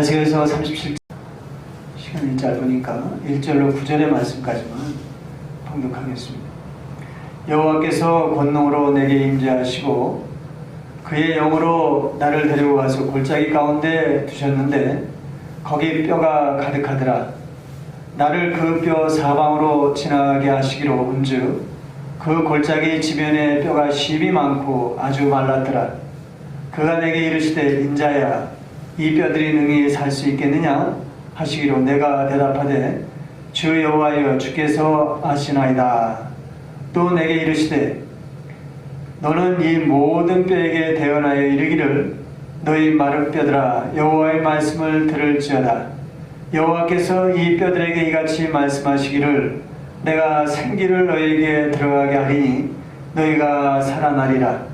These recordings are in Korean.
에스겔서 37장 시간이 짧으니까 1절로 9절의 말씀까지만 봉독하겠습니다. 여호와께서 권능으로 내게 임재하시고 그의 영으로 나를 데리고 가서 골짜기 가운데 두셨는데 거기 뼈가 가득하더라. 나를 그 뼈 사방으로 지나가게 하시기로 온즉 그 골짜기 지면에 뼈가 심이 많고 아주 말랐더라. 그가 내게 이르시되 인자야 이 뼈들이 능히 살 수 있겠느냐 하시기로 내가 대답하되 주 여호와여 주께서 아시나이다. 또 내게 이르시되 너는 이 모든 뼈에게 대언하여 이르기를 너희 마른 뼈들아 여호와의 말씀을 들을지어다. 여호와께서 이 뼈들에게 이같이 말씀하시기를 내가 생기를 너희에게 들어가게 하리니 너희가 살아나리라.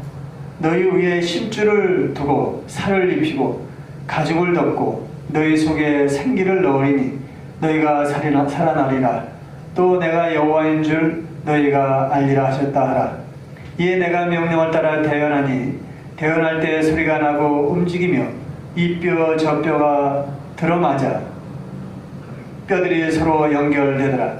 너희 위에 심줄을 두고 살을 입히고 가죽을 덮고 너희 속에 생기를 넣으리니 너희가 살아나리라. 또 내가 여호와인 줄 너희가 알리라 하셨다 하라. 이에 내가 명령을 따라 대언하니 대언할 때 소리가 나고 움직이며 이 뼈 저 뼈가 들어맞아 뼈들이 서로 연결되더라.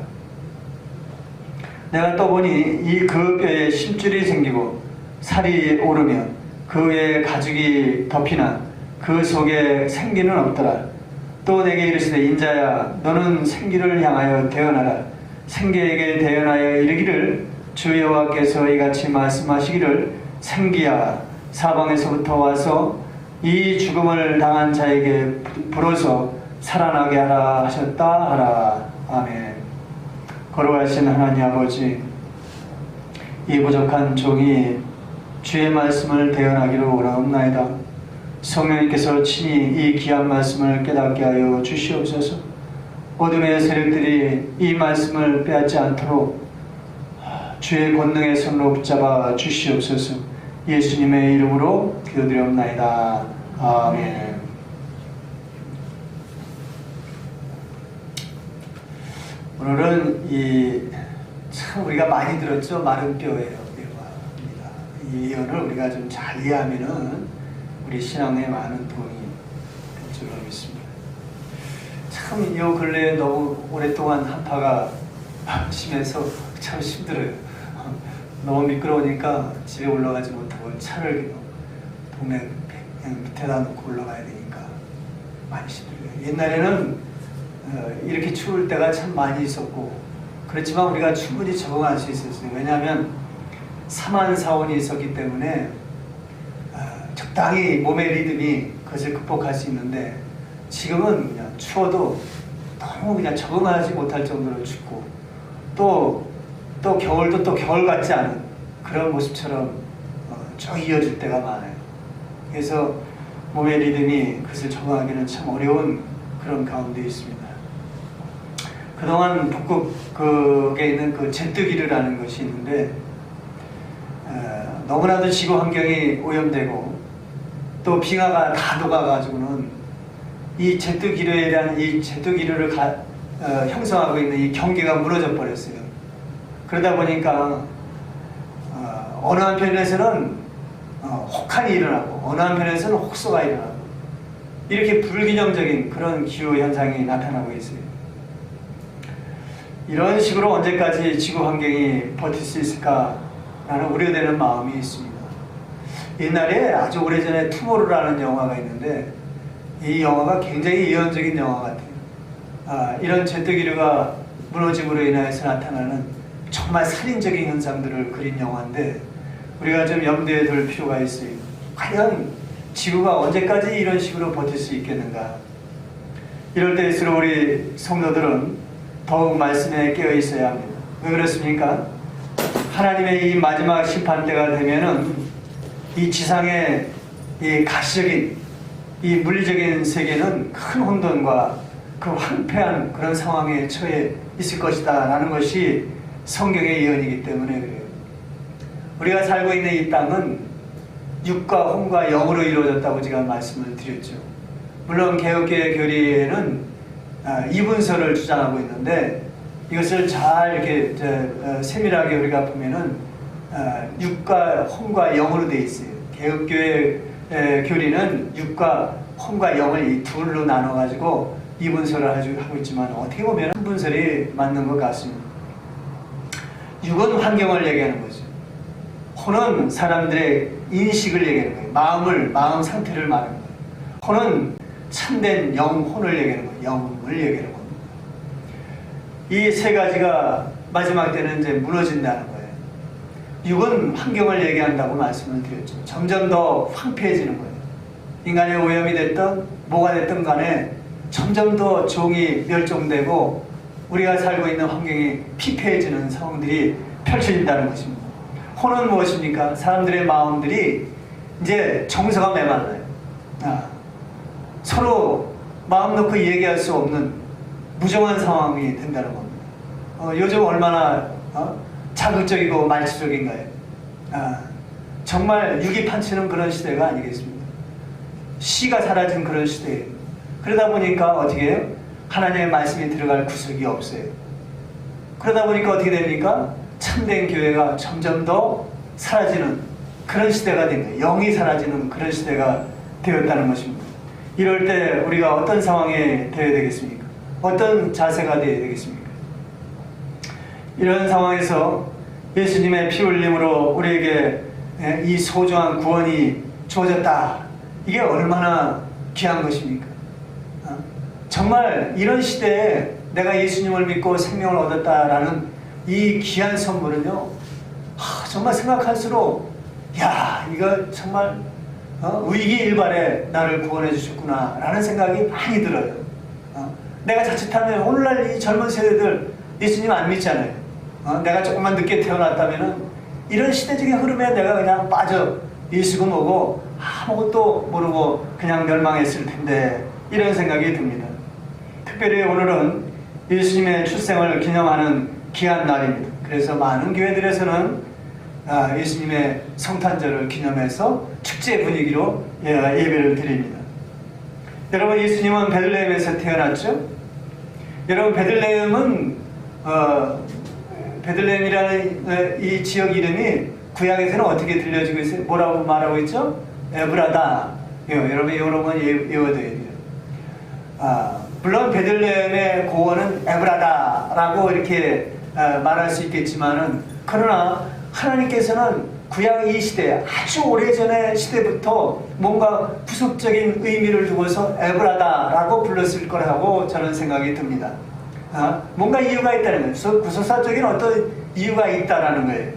내가 또 보니 이 그 뼈에 심줄이 생기고 살이 오르며 그 위에 가죽이 덮이나 그 속에 생기는 없더라. 또 내게 이르시되 인자야 너는 생기를 향하여 대언하라. 생기에게 대언하여 이르기를 주 여호와께서 이같이 말씀하시기를 생기야 사방에서부터 와서 이 죽음을 당한 자에게 불어서 살아나게 하라 하셨다 하라. 아멘. 거룩하신 하나님 아버지, 이 부족한 종이 주의 말씀을 대언하기를 원하옵나이다. 성령님께서 친히 이 귀한 말씀을 깨닫게 하여 주시옵소서. 어둠의 세력들이 이 말씀을 빼앗지 않도록 주의 권능의 손으로 붙잡아 주시옵소서. 예수님의 이름으로 기도드리옵나이다. 아멘. 오늘은 참 우리가 많이 들었죠. 마른 뼈예요. 이 예언을 우리가 좀 잘 이해하면은 우리 신앙에 많은 도움이 될 줄로 믿습니다. 참 이 근래에 너무 오랫동안 한파가 심해서 참 힘들어요. 너무 미끄러우니까 집에 올라가지 못하고 차를 동네 그냥 밑에다 놓고 올라가야 되니까 많이 힘들어요. 옛날에는 이렇게 추울 때가 참 많이 있었고 그렇지만 우리가 충분히 적응할 수 있었어요. 왜냐하면 사만사온이 있었기 때문에 적당히 몸의 리듬이 그것을 극복할 수 있는데 지금은 그냥 추워도 너무 그냥 적응하지 못할 정도로 춥고 또 겨울도 또 겨울 같지 않은 그런 모습처럼 쭉 이어질 때가 많아요. 그래서 몸의 리듬이 그것을 적응하기는 참 어려운 그런 가운데 있습니다. 그동안 북극에 있는 그 제트기류라는 것이 있는데 너무나도 지구 환경이 오염되고 또 빙하가 다 녹아가지고는 이 제트기류에 대한 이 제트기류를 형성하고 있는 이 경계가 무너져 버렸어요. 그러다 보니까 어느 한편에서는 혹한이 일어나고 어느 한편에서는 혹소가 일어나고 이렇게 불균형적인 그런 기후 현상이 나타나고 있어요. 이런 식으로 언제까지 지구 환경이 버틸 수 있을까라는 우려되는 마음이 있습니다. 옛날에 아주 오래전에 투모로우라는 영화가 있는데 이 영화가 굉장히 예언적인 영화 같아요. 이런 제트기류가 무너짐으로 인해서 나타나는 정말 살인적인 현상들을 그린 영화인데 우리가 좀 염두에 둘 필요가 있어요. 과연 지구가 언제까지 이런 식으로 버틸 수 있겠는가? 이럴 때일수록 우리 성도들은 더욱 말씀에 깨어 있어야 합니다. 왜 그렇습니까? 하나님의 이 마지막 심판 때가 되면은 이 지상의 이 가시적인 이 물리적인 세계는 큰 혼돈과 그 황폐한 그런 상황에 처해 있을 것이다 라는 것이 성경의 예언이기 때문에 그래요. 우리가 살고 있는 이 땅은 육과 혼과 영으로 이루어졌다고 제가 말씀을 드렸죠. 물론 개혁교회 교리에는 이분서를 주장하고 있는데 이것을 잘 이렇게 세밀하게 우리가 보면은 육과 혼과 영으로 되어 있어요. 개혁교회 교리는 육과 혼과 영을 이 둘로 나눠가지고 이분설을 하고 있지만 어떻게 보면 한 분설이 맞는 것 같습니다. 육은 환경을 얘기하는 거죠. 혼은 사람들의 인식을 얘기하는 거예요. 마음 상태를 말하는 거예요. 혼은 참된 영혼을 얘기하는 거예요. 영을 얘기하는 겁니다. 이 세 가지가 마지막 때는 이제 무너진다는 거예요. 육은 환경을 얘기한다고 말씀을 드렸죠. 점점 더 황폐해지는 거예요. 인간의 오염이 됐든 뭐가 됐든 간에 점점 더 종이 멸종되고 우리가 살고 있는 환경이 피폐해지는 상황들이 펼쳐진다는 것입니다. 혼은 무엇입니까? 사람들의 마음들이 이제 정서가 메말라요. 서로 마음 놓고 얘기할 수 없는 무정한 상황이 된다는 겁니다. 요즘 얼마나 자극적이고 말초적인가요? 정말 육이 판치는 그런 시대가 아니겠습니까? 시가 사라진 그런 시대예요. 그러다 보니까 어떻게 해요? 하나님의 말씀이 들어갈 구석이 없어요. 그러다 보니까 어떻게 됩니까? 참된 교회가 점점 더 사라지는 그런 시대가 된 거예요. 영이 사라지는 그런 시대가 되었다는 것입니다. 이럴 때 우리가 어떤 상황에 되어야 되겠습니까? 어떤 자세가 되어야 되겠습니까? 이런 상황에서 예수님의 피 흘림으로 우리에게 이 소중한 구원이 주어졌다. 이게 얼마나 귀한 것입니까? 정말 이런 시대에 내가 예수님을 믿고 생명을 얻었다라는 이 귀한 선물은요, 정말 생각할수록 이거 정말 위기일발에 나를 구원해 주셨구나 라는 생각이 많이 들어요. 내가 자칫하면 오늘날 이 젊은 세대들 예수님 안 믿잖아요. 내가 조금만 늦게 태어났다면 이런 시대적인 흐름에 내가 그냥 빠져 예수가 뭐고 아무것도 모르고 그냥 멸망했을 텐데 이런 생각이 듭니다. 특별히 오늘은 예수님의 출생을 기념하는 귀한 날입니다. 그래서 많은 교회들에서는 예수님의 성탄절을 기념해서 축제 분위기로 예배를 드립니다. 여러분, 예수님은 베들레헴에서 태어났죠? 여러분, 베들레헴이라는 이 지역 이름이 구약에서는 어떻게 들려지고 있어요? 뭐라고 말하고 있죠? 에브라다. 여러분, 이런 건 외워둬야 돼요. 물론 베들레헴의 고원은 에브라다라고 이렇게 말할 수 있겠지만은, 그러나 하나님께서는 구약 이 시대, 아주 오래전의 시대부터 뭔가 부속적인 의미를 두고서 에브라다라고 불렀을 거라고 저는 생각이 듭니다. 뭔가 이유가 있다는 거예요. 구속사적인 어떤 이유가 있다라는 거예요.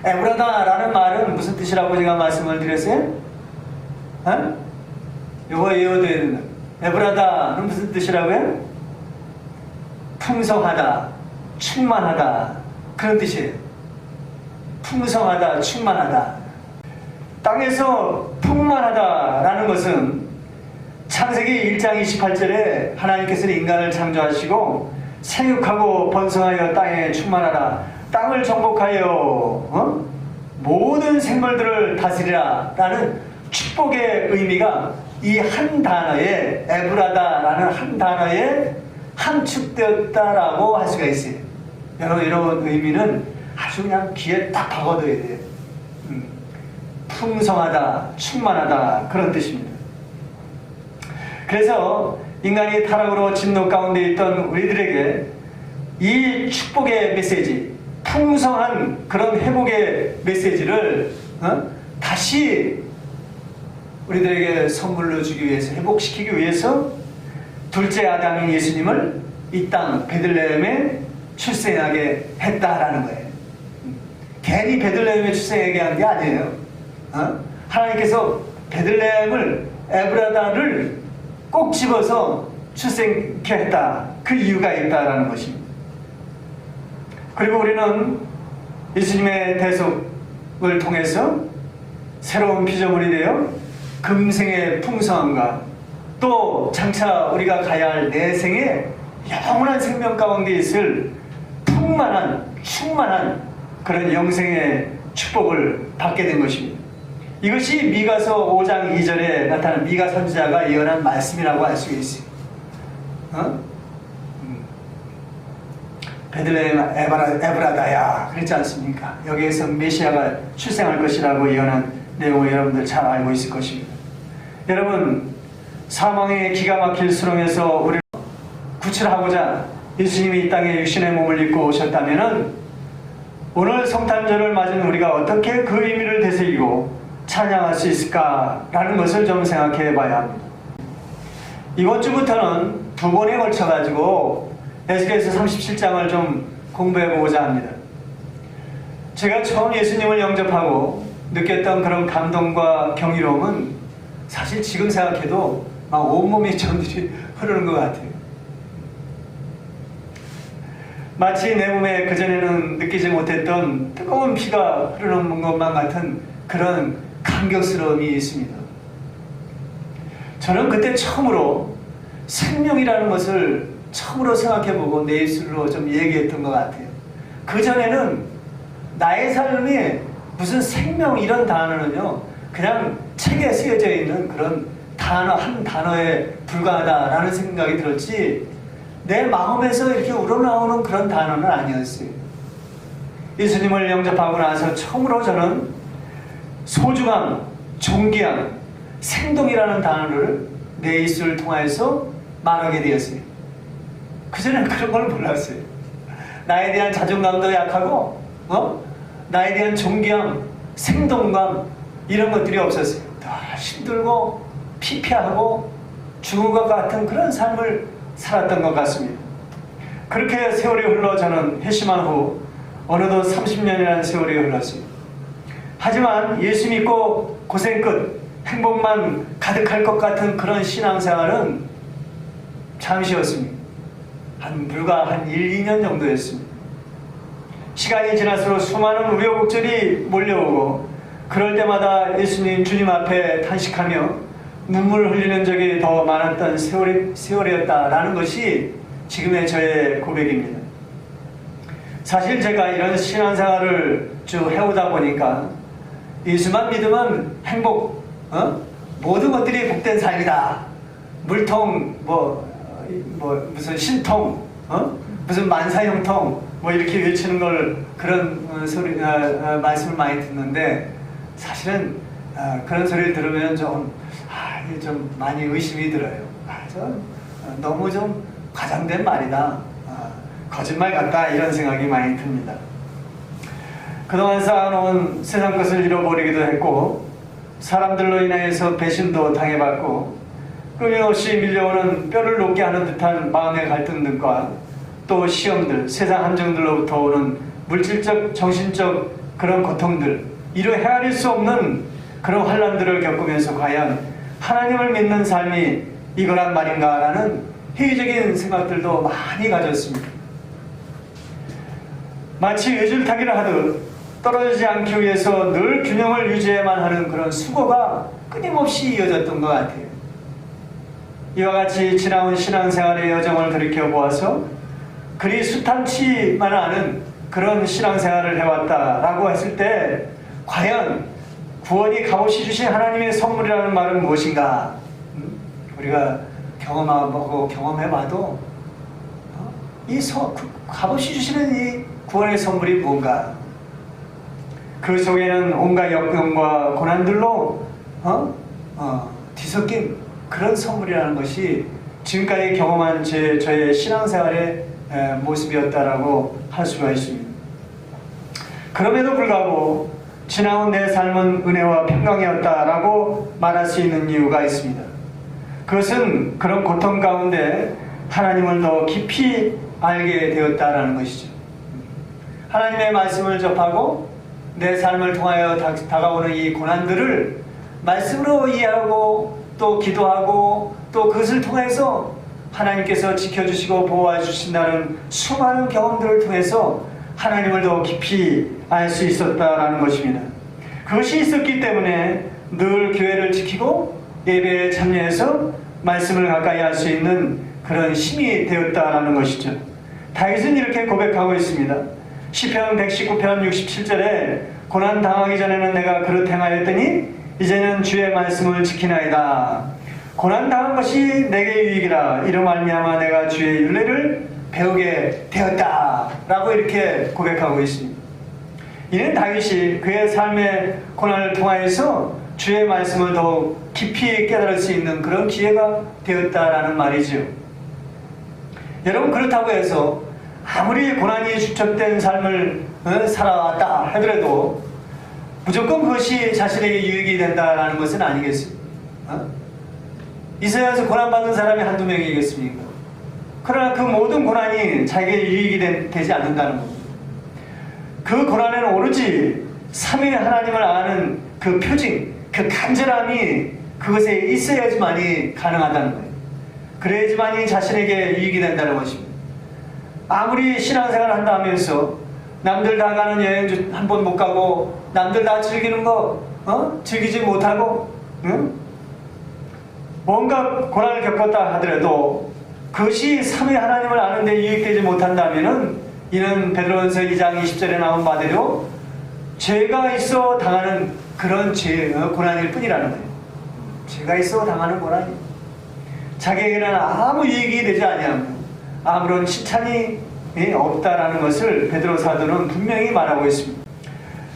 에브라다라는 말은 무슨 뜻이라고 제가 말씀을 드렸어요? 이거 외워둬야 된다. 에브라다는 무슨 뜻이라고요? 풍성하다, 충만하다, 그런 뜻이에요. 풍성하다, 충만하다. 땅에서 풍만하다라는 것은 창세기 1장 28절에 하나님께서는 인간을 창조하시고 생육하고 번성하여 땅에 충만하라, 땅을 정복하여 모든 생물들을 다스리라 라는 축복의 의미가 이 한 단어에, 에브라다라는 한 단어에 함축되었다라고 할 수가 있어요. 여러분, 이런 의미는 아주 그냥 귀에 딱 박아둬야 돼요. 풍성하다, 충만하다, 그런 뜻입니다. 그래서 인간이 타락으로 진노 가운데 있던 우리들에게 이 축복의 메시지, 풍성한 그런 회복의 메시지를 다시 우리들에게 선물로 주기 위해서, 회복시키기 위해서 둘째 아담인 예수님을 이 땅 베들레헴에 출생하게 했다라는 거예요. 괜히 베들레헴에 출생하게 한 게 아니에요. 하나님께서 베들레헴을, 에브라다를 꼭 집어서 출생케 했다. 그 이유가 있다라는 것입니다. 그리고 우리는 예수님의 대속을 통해서 새로운 피조물이 되어 금생의 풍성함과 또 장차 우리가 가야 할 내생의 영원한 생명 가운데 있을 풍만한, 충만한 그런 영생의 축복을 받게 된 것입니다. 이것이 미가서 5장 2절에 나타난 미가 선지자가 예언한 말씀이라고 할 수 있어요. 베들레헴 에브라다야 그랬지 않습니까? 여기에서 메시아가 출생할 것이라고 예언한 내용을 여러분들 잘 알고 있을 것입니다. 여러분, 사망의 기가 막힐 수렁에서 우리를 구출하고자 예수님이 이 땅에 육신의 몸을 입고 오셨다면 오늘 성탄절을 맞은 우리가 어떻게 그 의미를 되새기고 찬양할 수 있을까라는 것을 좀 생각해 봐야 합니다. 이번 주부터는 두 번에 걸쳐가지고 에스겔서 37장을 좀 공부해 보고자 합니다. 제가 처음 예수님을 영접하고 느꼈던 그런 감동과 경이로움은 사실 지금 생각해도 막 온몸에 전들이 흐르는 것 같아요. 마치 내 몸에 그전에는 느끼지 못했던 뜨거운 피가 흐르는 것만 같은 그런 감격스러움이 있습니다. 저는 그때 처음으로 생명이라는 것을 처음으로 생각해보고 내 입술로 좀 얘기했던 것 같아요. 그전에는 나의 삶에 무슨 생명 이런 단어는요, 그냥 책에 쓰여져 있는 그런 단어, 한 단어에 불과하다라는 생각이 들었지, 내 마음에서 이렇게 우러나오는 그런 단어는 아니었어요. 예수님을 영접하고 나서 처음으로 저는 소중함, 존귀함, 생동이라는 단어를 내 입술을 통해서 말하게 되었어요. 그전에는 그런 걸 몰랐어요. 나에 대한 자존감도 약하고, 나에 대한 존귀함, 생동감, 이런 것들이 없었어요. 더 힘들고, 피폐하고, 죽은 것 같은 그런 삶을 살았던 것 같습니다. 그렇게 세월이 흘러 저는 회심한 후 어느덧 30년이라는 세월이 흘렀어요. 하지만 예수 믿고 고생 끝 행복만 가득할 것 같은 그런 신앙생활은 잠시였습니다. 불과 한 1, 2년 정도였습니다. 시간이 지날수록 수많은 우여곡절이 몰려오고 그럴 때마다 예수님 주님 앞에 탄식하며 눈물을 흘리는 적이 더 많았던 세월이었다라는 것이 지금의 저의 고백입니다. 사실 제가 이런 신앙생활을 쭉 해오다 보니까 예수만 믿으면 행복, 모든 것들이 복된 삶이다. 물통, 무슨 신통, 무슨 만사형통, 이렇게 외치는 걸 그런 말씀을 많이 듣는데 사실은 그런 소리를 들으면 좀 많이 의심이 들어요. 너무 좀 과장된 말이다. 거짓말 같다. 이런 생각이 많이 듭니다. 그동안 쌓아놓은 세상 것을 잃어버리기도 했고 사람들로 인해서 배신도 당해봤고 끊임없이 밀려오는 뼈를 녹게 하는 듯한 마음의 갈등들과 또 시험들, 세상 함정들로부터 오는 물질적, 정신적 그런 고통들, 이루 헤아릴 수 없는 그런 환난들을 겪으면서 과연 하나님을 믿는 삶이 이거란 말인가 라는 회의적인 생각들도 많이 가졌습니다. 마치 외줄타기를 하듯 떨어지지 않기 위해서 늘 균형을 유지해야만 하는 그런 수고가 끊임없이 이어졌던 것 같아요. 이와 같이 지나온 신앙생활의 여정을 돌이켜보아서 그리 수탄치만 않은 그런 신앙생활을 해왔다라고 했을 때 과연 구원이 값없이 주신 하나님의 선물이라는 말은 무엇인가? 우리가 경험하고 경험해봐도 값없이 주시는 이 구원의 선물이 뭔가? 그 속에는 온갖 역경과 고난들로 뒤섞인 그런 선물이라는 것이 지금까지 경험한 저의 신앙생활의 모습이었다라고 할 수가 있습니다. 그럼에도 불구하고 지나온 내 삶은 은혜와 평강이었다라고 말할 수 있는 이유가 있습니다. 그것은 그런 고통 가운데 하나님을 더 깊이 알게 되었다라는 것이죠. 하나님의 말씀을 접하고 내 삶을 통하여 다가오는 이 고난들을 말씀으로 이해하고 또 기도하고 또 그것을 통해서 하나님께서 지켜주시고 보호해 주신다는 수많은 경험들을 통해서 하나님을 더 깊이 알 수 있었다라는 것입니다. 그것이 있었기 때문에 늘 교회를 지키고 예배에 참여해서 말씀을 가까이 할 수 있는 그런 힘이 되었다라는 것이죠. 다윗은 이렇게 고백하고 있습니다. 시편 119편 67절에 고난 당하기 전에는 내가 그릇 행하였더니 이제는 주의 말씀을 지키나이다. 고난 당한 것이 내게 유익이라. 이로 말미암아 내가 주의 율례를 배우게 되었다 라고 이렇게 고백하고 있습니다. 이는 다윗이 그의 삶의 고난을 통하여서 주의 말씀을 더욱 깊이 깨달을 수 있는 그런 기회가 되었다라는 말이지요. 여러분, 그렇다고 해서 아무리 고난이 축적된 삶을 살아왔다 하더라도 무조건 그것이 자신에게 유익이 된다라는 것은 아니겠습니까? 이 세상에서 고난받는 사람이 한두 명이겠습니까? 그러나 그 모든 고난이 자기에게 유익이 되지 않는다는 겁니다. 그 고난에는 오로지 삼위 하나님을 아는 그 표징, 그 간절함이 그것에 있어야지만이 가능하다는 거예요. 그래야지만이 자신에게 유익이 된다는 것입니다. 아무리 신앙생활을 한다 하면서 남들 다 가는 여행 한 번 못 가고 남들 다 즐기는 거 즐기지 못하고 뭔가 고난을 겪었다 하더라도 그것이 삼위 하나님을 아는 데 유익되지 못한다면은 이는 베드로전서 2장 20절에 나온 바대로 죄가 있어 당하는 그런 고난일 뿐이라는 거예요. 죄가 있어 당하는 고난이 자기에게는 아무 유익이 되지 아니하며 아무런 칭찬이 없다라는 것을 베드로 사도는 분명히 말하고 있습니다.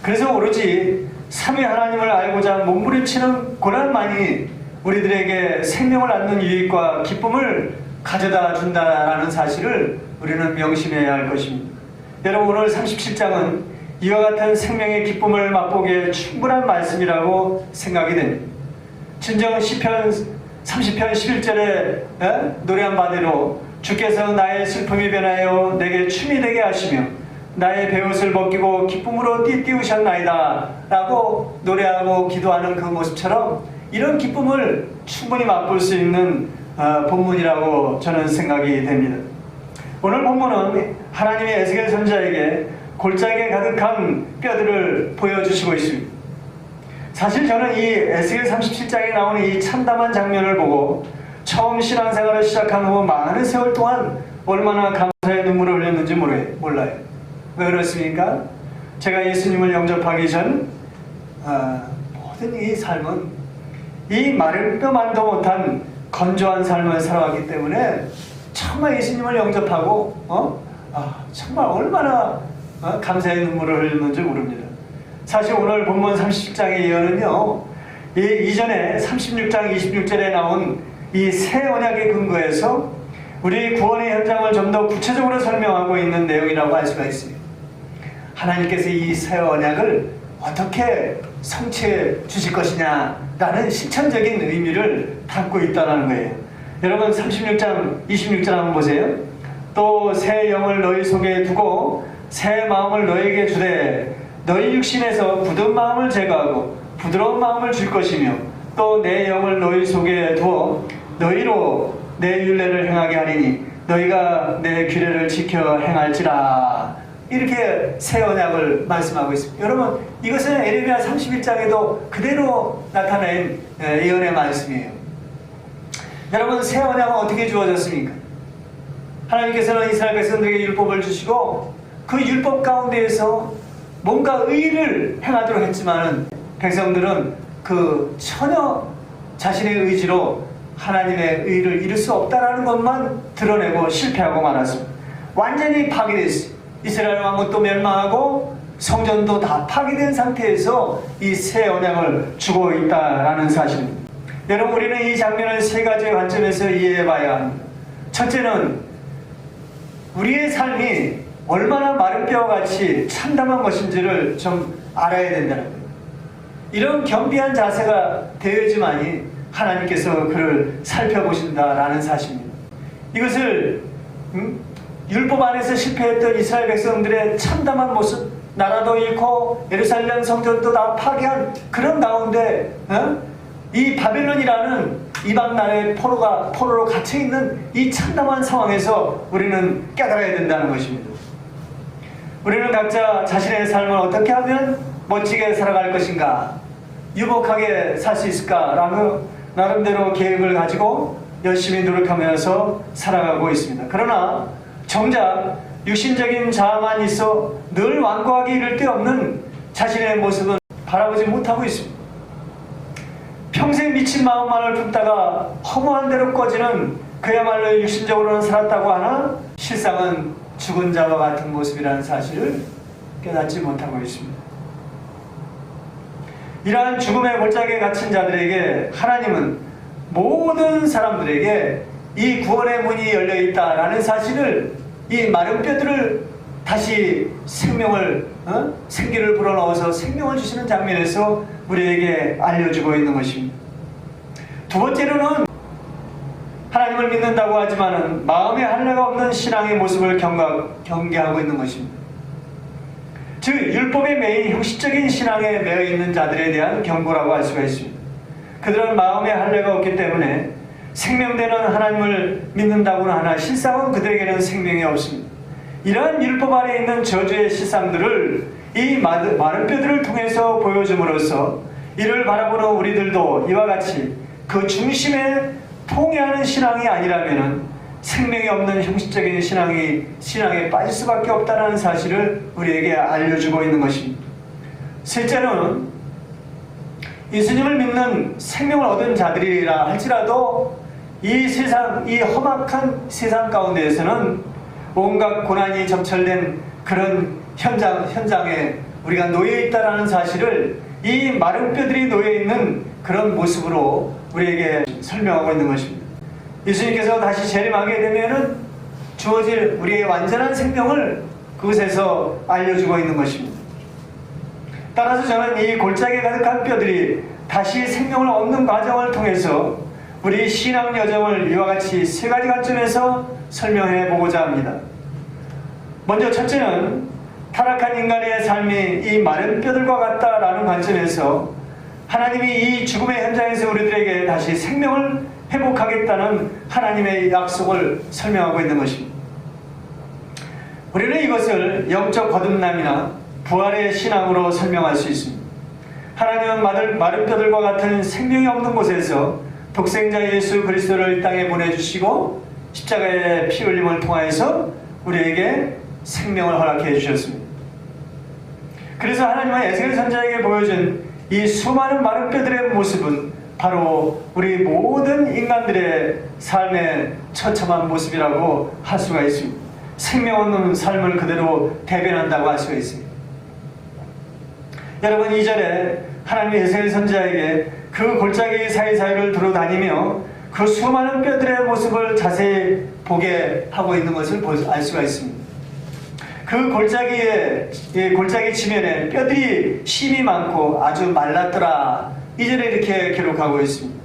그래서 오로지 삼위 하나님을 알고자 몸부림치는 고난만이 우리들에게 생명을 얻는 유익과 기쁨을 가져다 준다라는 사실을 우리는 명심해야 할 것입니다. 여러분, 오늘 37장은 이와 같은 생명의 기쁨을 맛보기에 충분한 말씀이라고 생각이 됩니다. 진정 시편 30편 11절에 노래한 바대로 주께서 나의 슬픔이 변하여 내게 춤이 되게 하시며 나의 베옷을 벗기고 기쁨으로 띠띠우셨나이다 라고 노래하고 기도하는 그 모습처럼 이런 기쁨을 충분히 맛볼 수 있는 본문이라고 저는 생각이 됩니다. 오늘 본문은 하나님의 에스겔 선지자에게 골짜기에 가득한 뼈들을 보여주시고 있습니다. 사실 저는 이 에스겔 37장에 나오는 이 참담한 장면을 보고 처음 신앙생활을 시작한 후 많은 세월 동안 얼마나 감사의 눈물을 흘렸는지 몰라요. 왜 그렇습니까? 제가 예수님을 영접하기 전 모든 이 삶은 이 마른 뼈만도 못한 건조한 삶을 살아왔기 때문에 정말 예수님을 영접하고 정말 얼마나 감사의 눈물을 흘렸는지 모릅니다. 사실 오늘 본문 37장의 예언은요, 이전에 36장 26절에 나온 이 새 언약의 근거에서 우리 구원의 현장을 좀 더 구체적으로 설명하고 있는 내용이라고 할 수가 있습니다. 하나님께서 이 새 언약을 어떻게 성취해 주실 것이냐라는 실천적인 의미를 담고 있다는 거예요. 여러분, 36장 26절 한번 보세요. 또 새 영을 너희 속에 두고 새 마음을 너희에게 주되 너희 육신에서 굳은 마음을 제거하고 부드러운 마음을 줄 것이며 또 내 영을 너희 속에 두어 너희로 내 율례를 행하게 하리니 너희가 내 규례를 지켜 행할지라. 이렇게 새 언약을 말씀하고 있습니다. 여러분, 이것은 에레미야 31장에도 그대로 나타낸 예언의 말씀이에요. 여러분, 새 언약은 어떻게 주어졌습니까? 하나님께서는 이스라엘 백성들에게 율법을 주시고 그 율법 가운데에서 뭔가 의를 행하도록 했지만 백성들은 그 전혀 자신의 의지로 하나님의 의를 이룰 수 없다라는 것만 드러내고 실패하고 말았습니다. 완전히 파괴됐어요. 이스라엘 왕국도 멸망하고 성전도 다 파괴된 상태에서 이 새 언약을 주고 있다라는 사실입니다. 여러분, 우리는 이 장면을 세 가지의 관점에서 이해해 봐야 합니다. 첫째는 우리의 삶이 얼마나 마른 뼈와 같이 참담한 것인지를 좀 알아야 된다는 거예요. 이런 겸비한 자세가 되어야지만이 하나님께서 그를 살펴보신다라는 사실입니다. 이것을 율법 안에서 실패했던 이스라엘 백성들의 참담한 모습, 나라도 잃고 예루살렘 성전도 다 파괴한 그런 가운데 이 바벨론이라는 이방 나라의 포로로 갇혀있는 이 참담한 상황에서 우리는 깨달아야 된다는 것입니다. 우리는 각자 자신의 삶을 어떻게 하면 멋지게 살아갈 것인가, 유복하게 살 수 있을까라는 나름대로 계획을 가지고 열심히 노력하면서 살아가고 있습니다. 그러나 정작 육신적인 자아만 있어 늘 완고하게 이를 데 없는 자신의 모습은 바라보지 못하고 있습니다. 평생 미친 마음만을 품다가 허무한 대로 꺼지는 그야말로 육신적으로는 살았다고 하나 실상은 죽은 자와 같은 모습이라는 사실을 깨닫지 못하고 있습니다. 이러한 죽음의 골짜기에 갇힌 자들에게 하나님은 모든 사람들에게 이 구원의 문이 열려 있다라는 사실을, 이 마른 뼈들을 다시 생기를 불어넣어서 생명을 주시는 장면에서 우리에게 알려주고 있는 것입니다. 두 번째로는 하나님을 믿는다고 하지만은 마음에 할례가 없는 신앙의 모습을 경계하고 있는 것입니다. 즉 율법에 매인 형식적인 신앙에 매여 있는 자들에 대한 경고라고 할 수가 있습니다. 그들은 마음에 할례가 없기 때문에 생명되는 하나님을 믿는다고는 하나 실상은 그들에게는 생명이 없습니다. 이러한 율법 아래 있는 저주의 실상들을 이 마른 뼈들을 통해서 보여줌으로써 이를 바라보는 우리들도 이와 같이 그 중심에 통해하는 신앙이 아니라면 생명이 없는 형식적인 신앙에 빠질 수밖에 없다는 사실을 우리에게 알려주고 있는 것입니다. 셋째로는 예수님을 믿는 생명을 얻은 자들이라 할지라도 이 세상, 이 험악한 세상 가운데에서는 온갖 고난이 점철된 그런 현장에 우리가 놓여 있다라는 사실을 이 마른 뼈들이 놓여 있는 그런 모습으로 우리에게 설명하고 있는 것입니다. 예수님께서 다시 재림하게 되면은 주어질 우리의 완전한 생명을 그곳에서 알려주고 있는 것입니다. 따라서 저는 이 골짜기에 가득한 뼈들이 다시 생명을 얻는 과정을 통해서 우리 신앙 여정을 이와 같이 세 가지 관점에서 설명해 보고자 합니다. 먼저 첫째는 타락한 인간의 삶이 이 마른 뼈들과 같다라는 관점에서 하나님이 이 죽음의 현장에서 우리들에게 다시 생명을 회복하겠다는 하나님의 약속을 설명하고 있는 것입니다. 우리는 이것을 영적 거듭남이나 부활의 신앙으로 설명할 수 있습니다. 하나님은 마른 뼈들과 같은 생명이 없는 곳에서 독생자 예수 그리스도를 이 땅에 보내주시고 십자가의 피 흘림을 통하여서 우리에게 생명을 허락해 주셨습니다. 그래서 하나님은 에스겔 선지자에게 보여준 이 수많은 마른 뼈들의 모습은 바로 우리 모든 인간들의 삶의 처참한 모습이라고 할 수가 있습니다. 생명 없는 삶을 그대로 대변한다고 할 수가 있습니다. 여러분 2절에 하나님이 에스겔 선지자에게 그 골짜기 사이사이를 두루다니며 그 수많은 뼈들의 모습을 자세히 보게 하고 있는 것을 알 수가 있습니다. 그 골짜기 지면에 뼈들이 심이 많고 아주 말랐더라. 이전에 이렇게 기록하고 있습니다.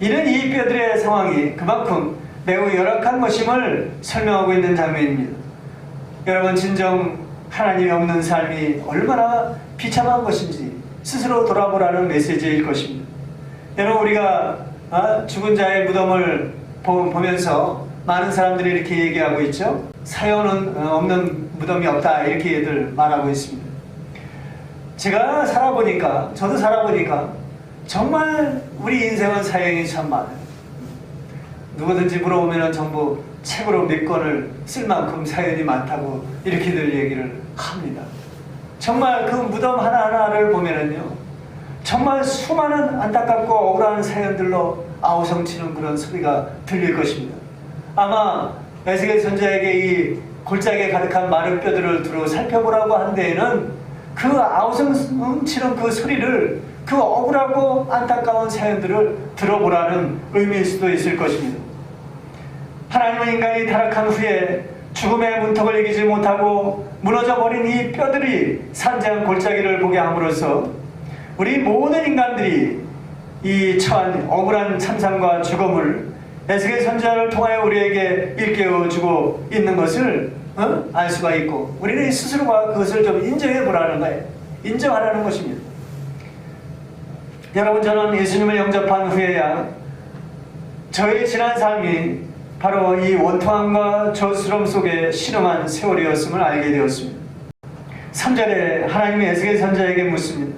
이는 이 뼈들의 상황이 그만큼 매우 열악한 것임을 설명하고 있는 장면입니다. 여러분 진정 하나님이 없는 삶이 얼마나 비참한 것인지 스스로 돌아보라는 메시지일 것입니다. 여러분 우리가 죽은 자의 무덤을 보면서 많은 사람들이 이렇게 얘기하고 있죠. 사연은 없는 무덤이 없다 이렇게들 말하고 있습니다. 제가 저도 살아보니까 정말 우리 인생은 사연이 참 많아요. 누구든지 물어보면 전부 책으로 몇 권을 쓸 만큼 사연이 많다고 이렇게들 얘기를 합니다. 정말 그 무덤 하나하나를 보면은요 정말 수많은 안타깝고 억울한 사연들로 아우성치는 그런 소리가 들릴 것입니다. 아마 에스겔 선지자에게 이 골짜기에 가득한 마른 뼈들을 두루 살펴보라고 한 데에는 그 아우성치는 그 소리를, 그 억울하고 안타까운 사연들을 들어보라는 의미일 수도 있을 것입니다. 하나님은 인간이 타락한 후에 죽음의 문턱을 이기지 못하고 무너져버린 이 뼈들이 산재한 골짜기를 보게 함으로써 우리 모든 인간들이 이 처한 억울한 참상과 죽음을 에스겔 선지자를 통하여 우리에게 일깨워주고 있는 것을 알 수가 있고 우리는 스스로가 그것을 좀 인정해 보라는 거예요. 인정하라는 것입니다. 여러분 저는 예수님을 영접한 후에야 저의 지난 삶이 바로 이 원통함과 저스러움 속에 신음한 세월이었음을 알게 되었습니다. 3절에 하나님이 에스겔 선지자에게 묻습니다.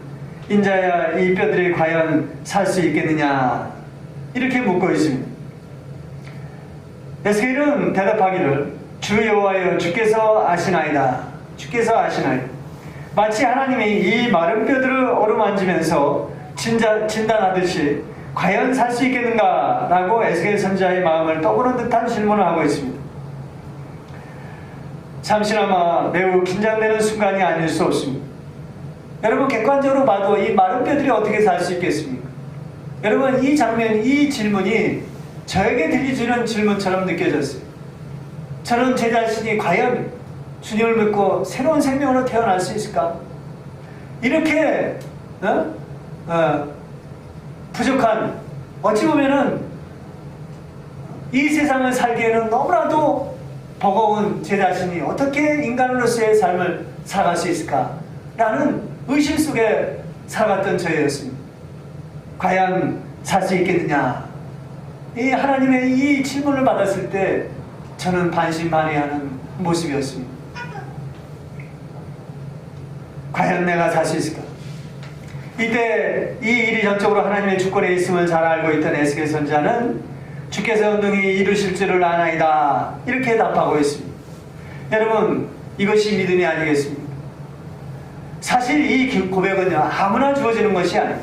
인자야 이 뼈들이 과연 살 수 있겠느냐 이렇게 묻고 있습니다. 에스겔은 대답하기를 주 여호와여 주께서 아시나이다. 주께서 아시나이다. 마치 하나님이 이 마른 뼈들을 어루만지면서 진단하듯이 과연 살 수 있겠는가 라고 에스겔 선지자의 마음을 떠보는 듯한 질문을 하고 있습니다. 잠시나마 매우 긴장되는 순간이 아닐 수 없습니다. 여러분 객관적으로 봐도 이 마른 뼈들이 어떻게 살 수 있겠습니까? 여러분 이 장면, 이 질문이 저에게 들려주는 질문처럼 느껴졌어요. 저는 제 자신이 과연 주님을 믿고 새로운 생명으로 태어날 수 있을까? 이렇게 부족한, 어찌 보면은 이 세상을 살기에는 너무나도 버거운 제 자신이 어떻게 인간으로서의 삶을 살아갈 수 있을까? 라는 의심 속에 살아갔던 저였습니다. 과연 살 수 있겠느냐? 이 하나님의 이 질문을 받았을 때 저는 반신반의하는 모습이었습니다. 과연 내가 살 수 있을까? 이때 이 일이 전적으로 하나님의 주권에 있음을 잘 알고 있던 에스겔 선지자는 주께서 능히 이루실 줄을 아나이다 이렇게 답하고 있습니다. 여러분 이것이 믿음이 아니겠습니까? 사실 이 고백은요 아무나 주어지는 것이 아니에요.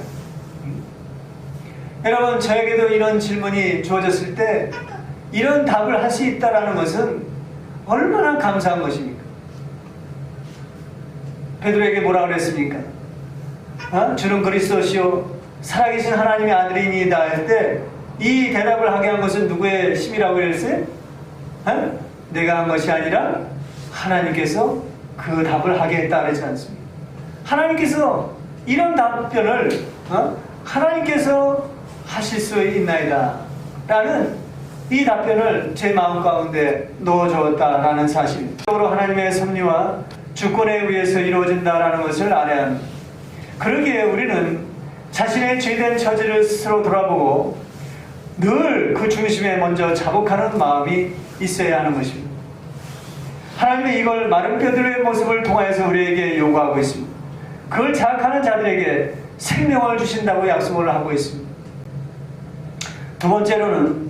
여러분 저에게도 이런 질문이 주어졌을 때 이런 답을 할 수 있다는 것은 얼마나 감사한 것입니까? 베드로에게 뭐라 그랬습니까? 주는 그리스도시요 살아계신 하나님의 아들이니이다 할 때 이 대답을 하게 한 것은 누구의 힘이라고 그랬어요? 내가 한 것이 아니라 하나님께서 그 답을 하게 했다 그러지 않습니까? 하나님께서 이런 답변을 하나님께서 하실 수 있나이다 라는 이 답변을 제 마음 가운데 넣어주었다라는 사실입니다. 하나님의 섭리와 주권에 의해서 이루어진다라는 것을 알아야 합니다. 그러기에 우리는 자신의 죄된 처지를 스스로 돌아보고 늘 그 중심에 먼저 자복하는 마음이 있어야 하는 것입니다. 하나님은 이걸 마른 뼈들의 모습을 통하여서 우리에게 요구하고 있습니다. 그걸 자각하는 자들에게 생명을 주신다고 약속을 하고 있습니다. 두 번째로는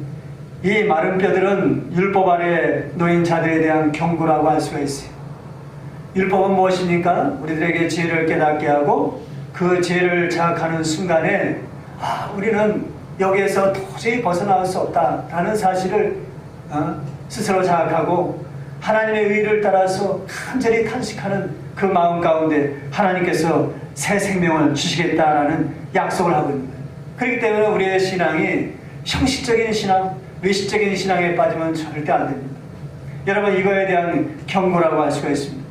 이 마른 뼈들은 율법 아래 놓인 자들에 대한 경고라고 할 수가 있어요. 율법은 무엇입니까? 우리들에게 지혜를 깨닫게 하고 그 지혜를 자각하는 순간에 우리는 여기에서 도저히 벗어나올 수 없다라는 사실을 스스로 자각하고 하나님의 의를 따라서 간절히 탄식하는 그 마음 가운데 하나님께서 새 생명을 주시겠다라는 약속을 하고 있는 거예요. 그렇기 때문에 우리의 신앙이 형식적인 신앙, 외식적인 신앙에 빠지면 절대 안 됩니다. 여러분 이거에 대한 경고라고 할 수가 있습니다.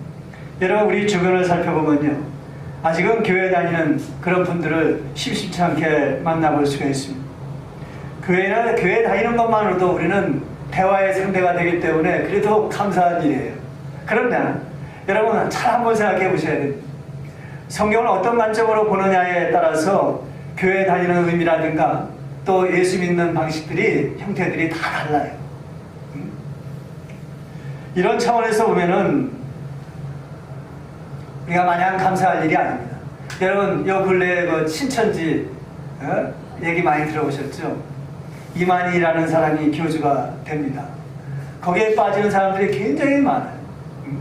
여러분 우리 주변을 살펴보면요 아직은 교회 다니는 그런 분들을 심심치 않게 만나볼 수가 있습니다. 교회 다니는 것만으로도 우리는 대화의 상대가 되기 때문에 그래도 감사한 일이에요. 그런데 여러분 잘 한번 생각해 보셔야 됩니다. 성경을 어떤 관점으로 보느냐에 따라서 교회 다니는 의미라든가 또 예수 믿는 방식들이 형태들이 다 달라요. 이런 차원에서 보면은 우리가 마냥 감사할 일이 아닙니다. 여러분 요 근래에 그 신천지 얘기 많이 들어보셨죠? 이만희라는 사람이 교주가 됩니다. 거기에 빠지는 사람들이 굉장히 많아요.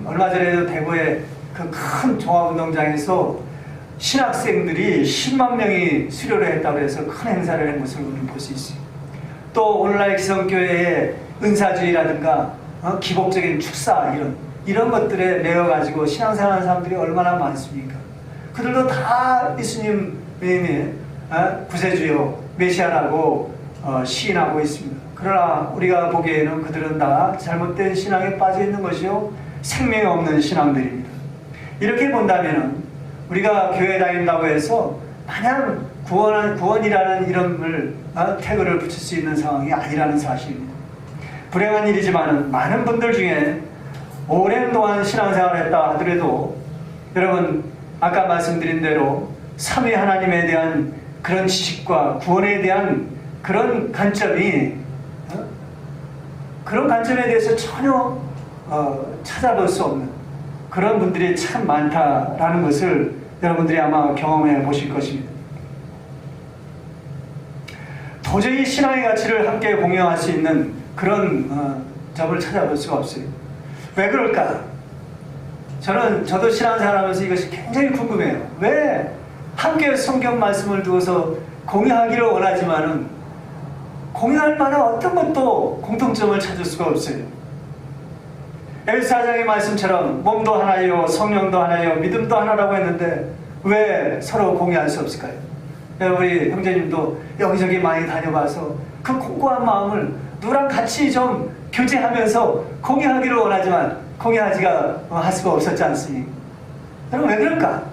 얼마 전에도 대구의 그 큰 종합운동장에서 신학생들이 10만 명이 수료를 했다고 해서 큰 행사를 한 것을 우리는 볼 수 있어요. 또 오늘날 기성교회의 은사주의라든가 기복적인 축사 이런 것들에 매여가지고 신앙생활하는 사람들이 얼마나 많습니까? 그들도 다 예수님의 구세주요 메시아라고 시인하고 있습니다. 그러나 우리가 보기에는 그들은 다 잘못된 신앙에 빠져 있는 것이요 생명이 없는 신앙들입니다. 이렇게 본다면 우리가 교회 다닌다고 해서 마냥 구원이라는 이름을 태그를 붙일 수 있는 상황이 아니라는 사실입니다. 불행한 일이지만 많은 분들 중에 오랜 동안 신앙생활을 했다 하더라도 여러분 아까 말씀드린 대로 삼위 하나님에 대한 그런 지식과 구원에 대한 그런 관점에 대해서 전혀 찾아볼 수 없는 그런 분들이 참 많다라는 것을 여러분들이 아마 경험해 보실 것입니다. 도저히 신앙의 가치를 함께 공유할 수 있는 그런 점을 찾아볼 수가 없어요. 왜 그럴까? 저도 신앙생활하면서 이것이 굉장히 궁금해요. 왜 함께 성경 말씀을 두어서 공유하기를 원하지만은 공유할 만한 어떤 것도 공통점을 찾을 수가 없어요. 에베소 4장의 말씀처럼 몸도 하나요 성령도 하나요 믿음도 하나라고 했는데 왜 서로 공유할 수 없을까요? 우리 형제님도 여기저기 많이 다녀봐서 그 공고한 마음을 누구랑 같이 좀 교제하면서 공유하기를 원하지만 공유하지가 할 수가 없었지 않습니까? 여러분 왜 그럴까?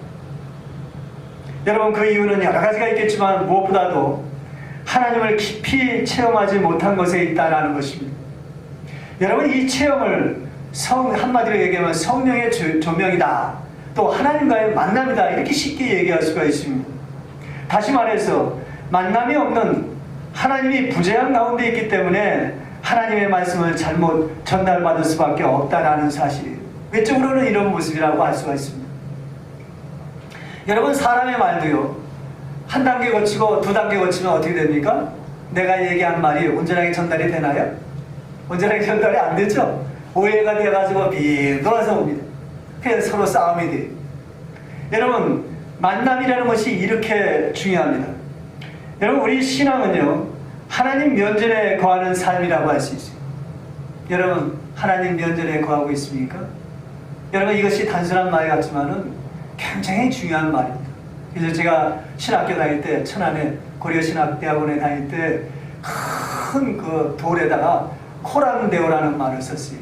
여러분 그 이유는 여러 가지가 있겠지만 무엇보다도 하나님을 깊이 체험하지 못한 것에 있다는 것입니다. 여러분 이 체험을 한마디로 얘기하면 성령의 조명이다, 또 하나님과의 만남이다, 이렇게 쉽게 얘기할 수가 있습니다. 다시 말해서 만남이 없는, 하나님이 부재한 가운데 있기 때문에 하나님의 말씀을 잘못 전달받을 수밖에 없다는 사실이에요. 외적으로는 이런 모습이라고 할 수가 있습니다. 여러분 사람의 말도요, 한 단계 거치고 두 단계 거치면 어떻게 됩니까? 내가 얘기한 말이 온전하게 전달이 되나요? 온전하게 전달이 안 되죠? 오해가 되어가지고 빙 돌아서 옵니다. 그래서 서로 싸움이 돼요. 여러분 만남이라는 것이 이렇게 중요합니다. 여러분 우리 신앙은요, 하나님 면전에 거하는 삶이라고 할 수 있어요. 여러분 하나님 면전에 거하고 있습니까? 여러분 이것이 단순한 말 같지만은 굉장히 중요한 말입니다. 그래서 제가 신학교 다닐 때, 천안에 고려신학대학원에 다닐 때 큰 그 돌에다가 코람데오라는 말을 썼어요.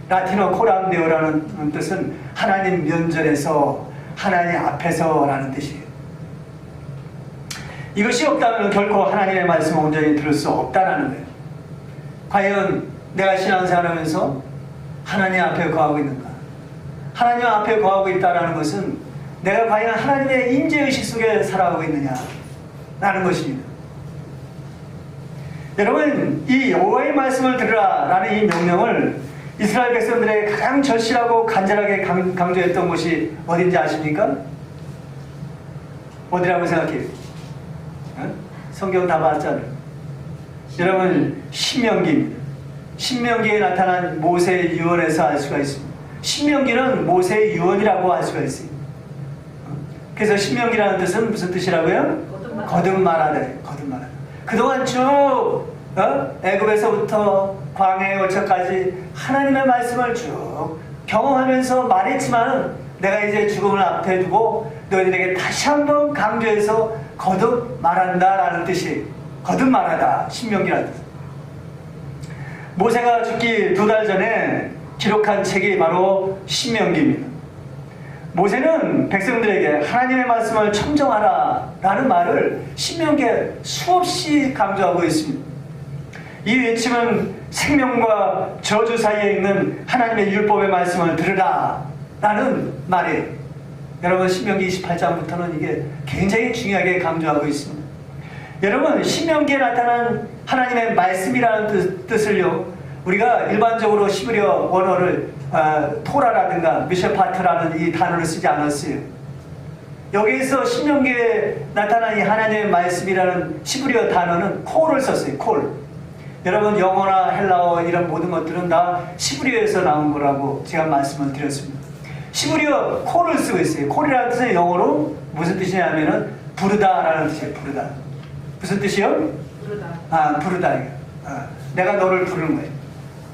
라틴어 코람데오라는 뜻은 하나님 면전에서, 하나님 앞에서라는 뜻이에요. 이것이 없다면 결코 하나님의 말씀을 온전히 들을 수 없다는 거예요. 과연 내가 신앙생활하면서 하나님 앞에 거하고 있는가? 하나님 앞에 거하고 있다는 것은 내가 과연 하나님의 임재의식 속에 살아가고 있느냐라는 것입니다. 여러분 이 여호와의 말씀을 들으라 라는 이 명령을 이스라엘 백성들에게 가장 절실하고 간절하게 강조했던 곳이 어딘지 아십니까? 어디라고 생각해요? 성경 다 봤잖아요. 여러분 신명기입니다. 신명기에 나타난 모세의 유언에서 알 수가 있습니다. 신명기는 모세의 유언이라고 할 수가 있어요. 그래서 신명기라는 뜻은 무슨 뜻이라고요? 거듭말하다. 거듭말하다. 그동안 쭉 애굽에서부터 광야의 오차까지 하나님의 말씀을 쭉 경험하면서 말했지만 내가 이제 죽음을 앞에 두고 너희들에게 다시 한번 강조해서 거듭말한다 라는 뜻이 거듭말하다, 신명기라는 뜻. 모세가 죽기 2달 전에 기록한 책이 바로 신명기입니다. 모세는 백성들에게 하나님의 말씀을 청정하라 라는 말을 신명기에 수없이 강조하고 있습니다. 이 외침은 생명과 저주 사이에 있는 하나님의 율법의 말씀을 들으라 라는 말이에요. 여러분 신명기 28장부터는 이게 굉장히 중요하게 강조하고 있습니다. 여러분 신명기에 나타난 하나님의 말씀이라는 뜻을요, 우리가 일반적으로 히브리어 원어를 토라라든가 미셰파트라는 이 단어를 쓰지 않았어요. 여기에서 신명기에 나타난 이 하나님의 말씀이라는 히브리어 단어는 콜을 썼어요. 콜. 여러분 영어나 헬라어 이런 모든 것들은 다 히브리어에서 나온 거라고 제가 말씀을 드렸습니다. 히브리어 콜을 쓰고 있어요. 콜이라는 뜻은 영어로 무슨 뜻이냐면은 부르다라는 뜻이에요. 부르다. 무슨 뜻이요? 부르다. 부르다. 내가 너를 부르는 거예요.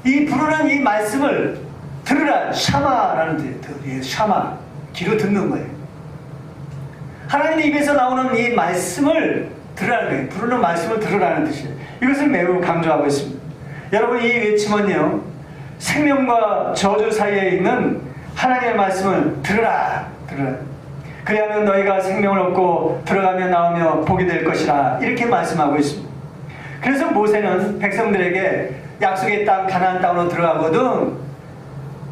이 부르는 이 말씀을 들으라, 샤마라는 뜻이에요. 샤마, 귀로 듣는 거예요. 하나님의 입에서 나오는 이 말씀을 들으라는 거예요. 부르는 말씀을 들으라는 뜻이에요. 이것을 매우 강조하고 있습니다. 여러분 이 외침은요, 생명과 저주 사이에 있는 하나님의 말씀을 들으라, 들으라. 그리하면 너희가 생명을 얻고 들어가며 나오며 복이 될 것이라, 이렇게 말씀하고 있습니다. 그래서 모세는 백성들에게 약속의 땅 가나안 땅으로 들어가거든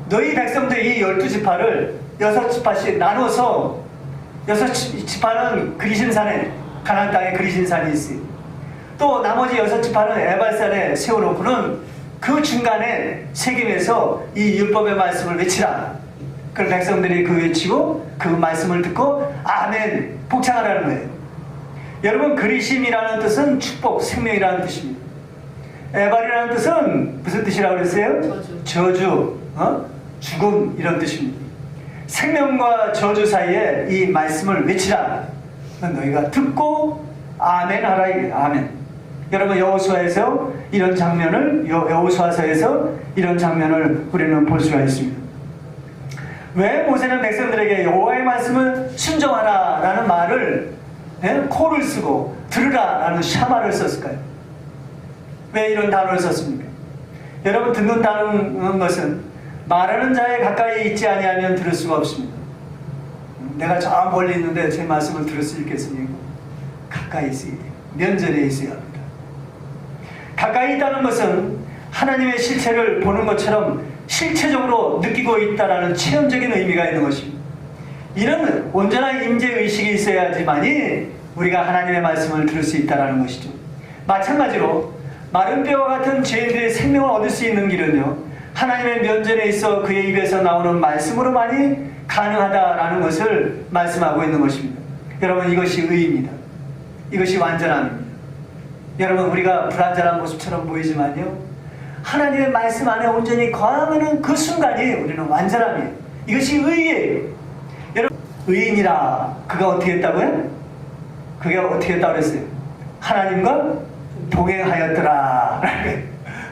너희 백성들이 이 12지파를 6지파씩 나눠서 6지파는 그리신산에, 가나안 땅에 그리신산이 있어요. 또 나머지 6지파는 에발산에 세워놓고는 그 중간에 세겜에서 이 율법의 말씀을 외치라. 그럼 백성들이 그 외치고 그 말씀을 듣고 아멘 복창하라는 거예요. 여러분 그리심이라는 뜻은 축복, 생명이라는 뜻입니다. 에발이라는 뜻은 무슨 뜻이라고 그랬어요? 저주, 죽음 이런 뜻입니다. 생명과 저주 사이에 이 말씀을 외치라. 너희가 듣고 아멘 하라. 아멘. 여러분 여호수아에서 이런 장면을, 여호수아서에서 이런 장면을 우리는 볼 수가 있습니다. 왜 모세는 백성들에게 여호와의 말씀을 순종하라 라는 말을 코를 쓰고 들으라 라는 샤마를 썼을까요? 왜 이런 단어를 썼습니까? 여러분, 듣는다는 것은 말하는 자에 가까이 있지 아니하면 들을 수가 없습니다. 내가 저 멀리 있는데 제 말씀을 들을 수 있겠습니까? 가까이 있어야 돼요. 면전에 있어야 합니다. 가까이 있다는 것은 하나님의 실체를 보는 것처럼 실체적으로 느끼고 있다는 체험적인 의미가 있는 것입니다. 이런 온전한 임재의식이 있어야지만이 우리가 하나님의 말씀을 들을 수 있다는 것이죠. 마찬가지로 마른 뼈와 같은 죄인들의 생명을 얻을 수 있는 길은요, 하나님의 면전에 있어 그의 입에서 나오는 말씀으로만이 가능하다라는 것을 말씀하고 있는 것입니다. 여러분, 이것이 의입니다. 이것이 완전함입니다. 여러분, 우리가 불완전한 모습처럼 보이지만요, 하나님의 말씀 안에 온전히 거하는 그 순간이 우리는 완전함이에요. 이것이 의예요. 여러분, 의인이라 그가 어떻게 했다고요? 그가 어떻게 했다고 그랬어요? 하나님과 동행하였더라.